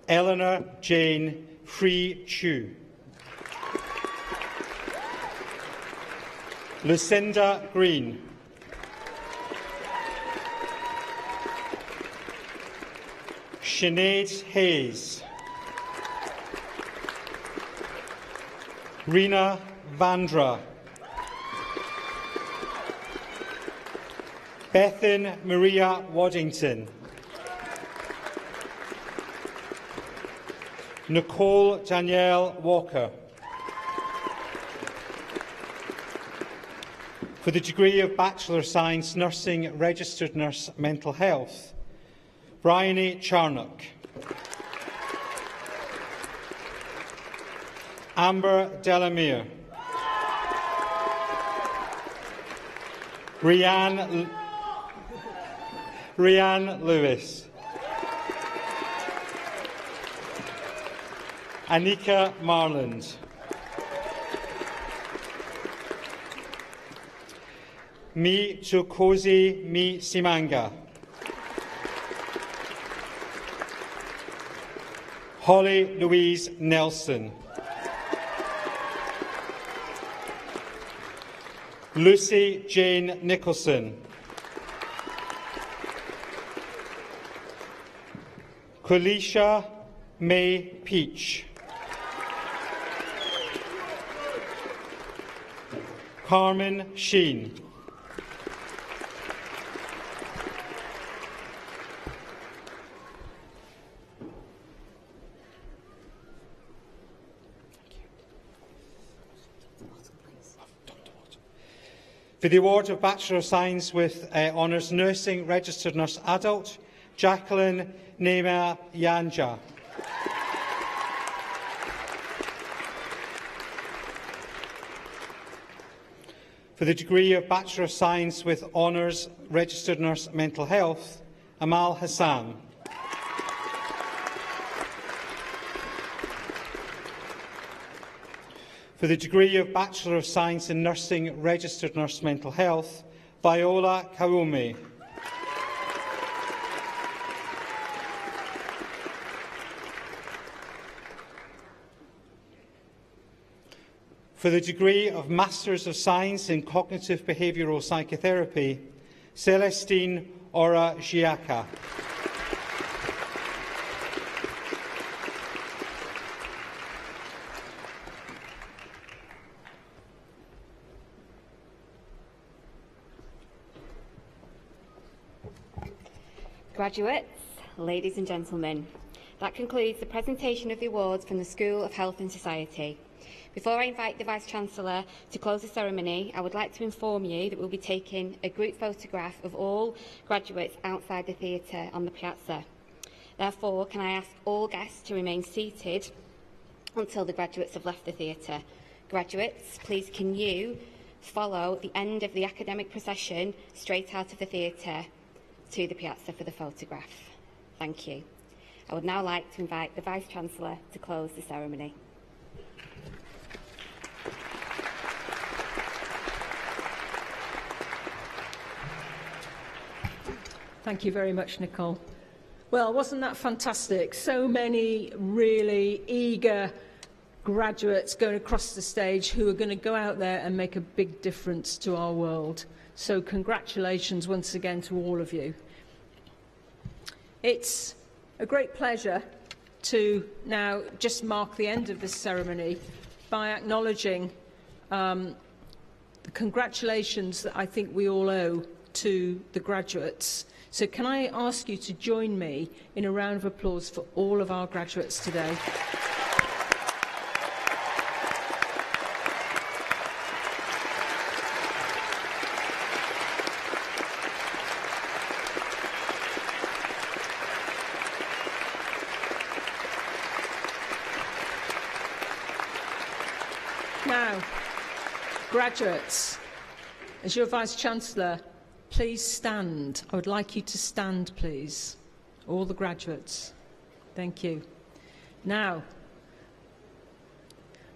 Eleanor Jane Free Chu. Lucinda Green. Sinead Hayes. Rena Vandra. Bethan Maria Waddington. Nicole Danielle Walker. For the degree of Bachelor of Science Nursing, Registered Nurse Mental Health, Bryony Charnock. Amber Delamere. Rianne Lewis. Anika Marland. Mi Chukozi Mi Simanga. Holly Louise Nelson. Lucy Jane Nicholson. Qualisha May Peach. Carmen Sheen. For the award of Bachelor of Science with Honours Nursing, Registered Nurse Adult, Jacqueline Nema Yanja. For the degree of Bachelor of Science with Honours Registered Nurse Mental Health, Amal Hassan. For the degree of Bachelor of Science in Nursing Registered Nurse Mental Health, Viola Kaume. For the degree of Masters of Science in Cognitive Behavioural Psychotherapy, Celestine Ora Giaca. Graduates, ladies and gentlemen, that concludes the presentation of the awards from the School of Health and Society. Before I invite the Vice-Chancellor to close the ceremony, I would like to inform you that we'll be taking a group photograph of all graduates outside the theatre on the piazza. Therefore, can I ask all guests to remain seated until the graduates have left the theatre? Graduates, please can you follow the end of the academic procession straight out of the theatre to the piazza for the photograph. Thank you. I would now like to invite the Vice-Chancellor to close the ceremony. Thank you very much, Nicole. Well, wasn't that fantastic? So many really eager graduates going across the stage who are going to go out there and make a big difference to our world. So congratulations once again to all of you. It's a great pleasure to now just mark the end of this ceremony by acknowledging the congratulations that I think we all owe to the graduates. So can I ask you to join me in a round of applause for all of our graduates today? Now, graduates, as your Vice-Chancellor, please stand. I would like you to stand, please. All the graduates. Thank you. Now,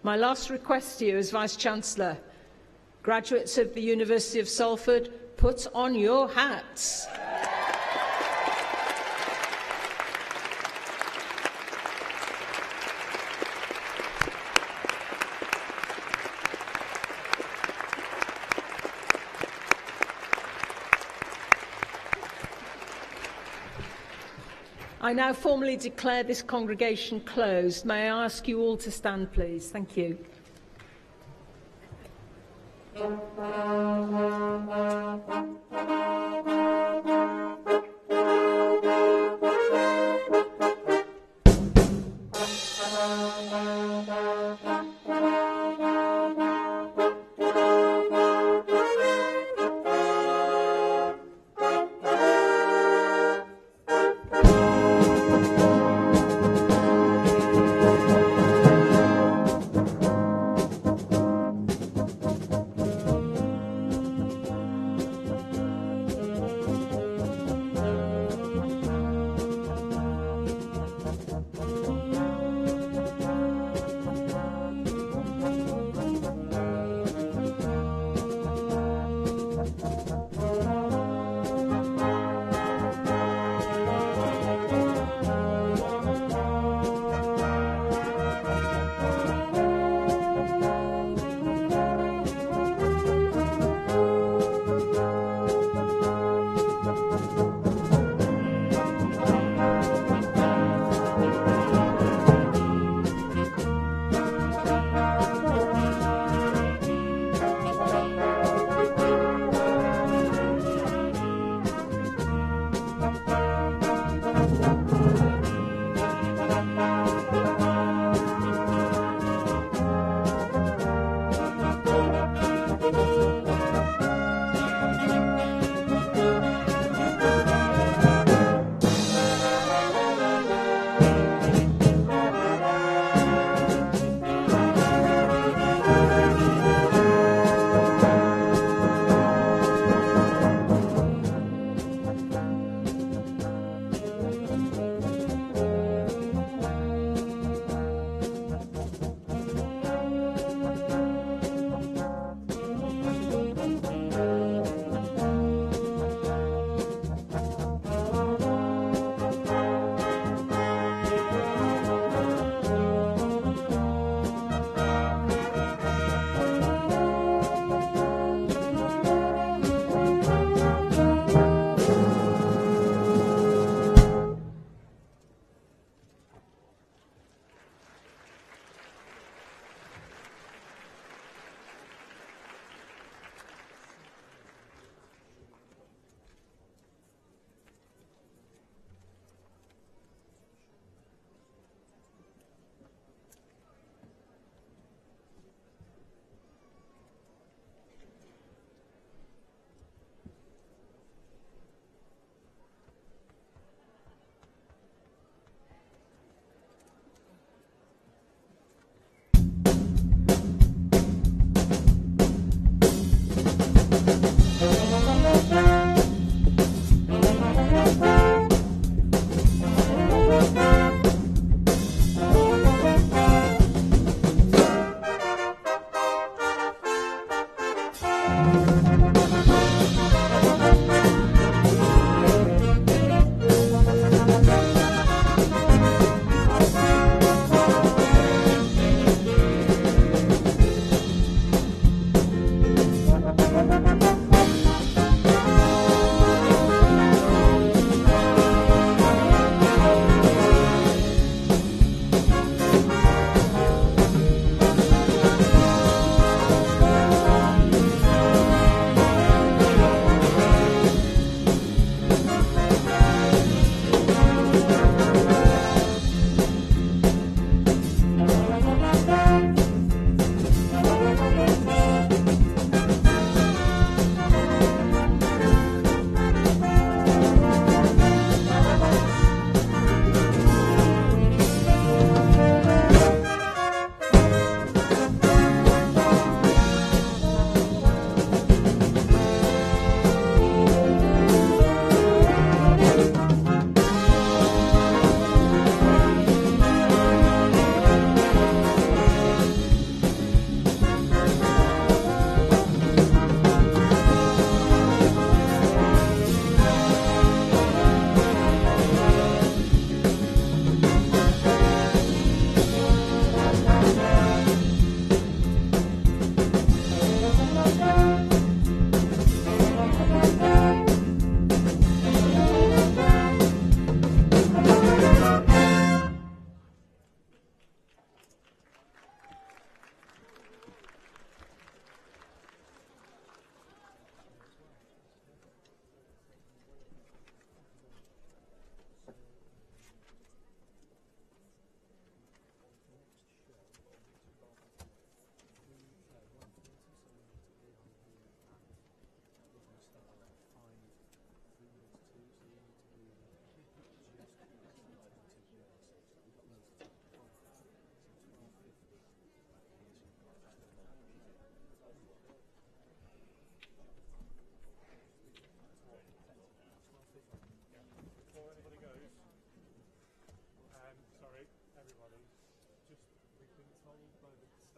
my last request to you as Vice-Chancellor, graduates of the University of Salford, put on your hats. I now formally declare this congregation closed. May I ask you all to stand, please? Thank you.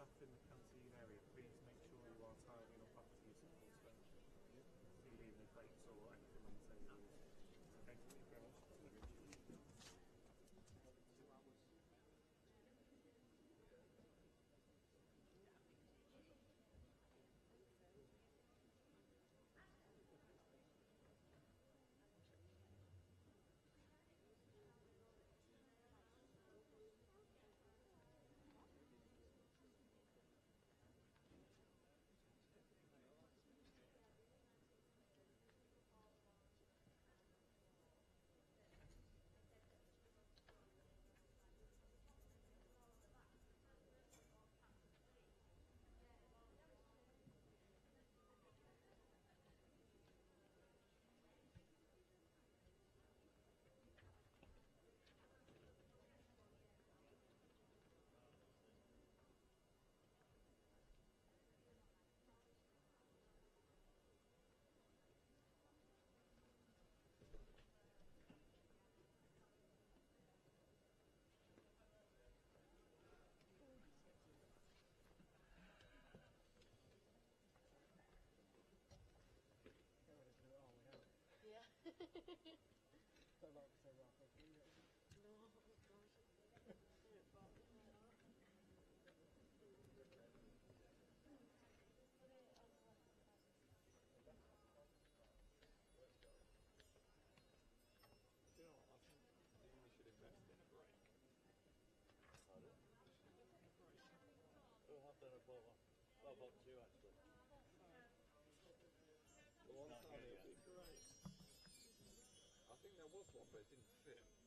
stuff in the canteen area, please make sure you are tidying up after yourselves. When you leave the plates or anything on the table. Okay, thank you very much. Well, about two actually. The one time it would be great. I think there was one, but it didn't fit.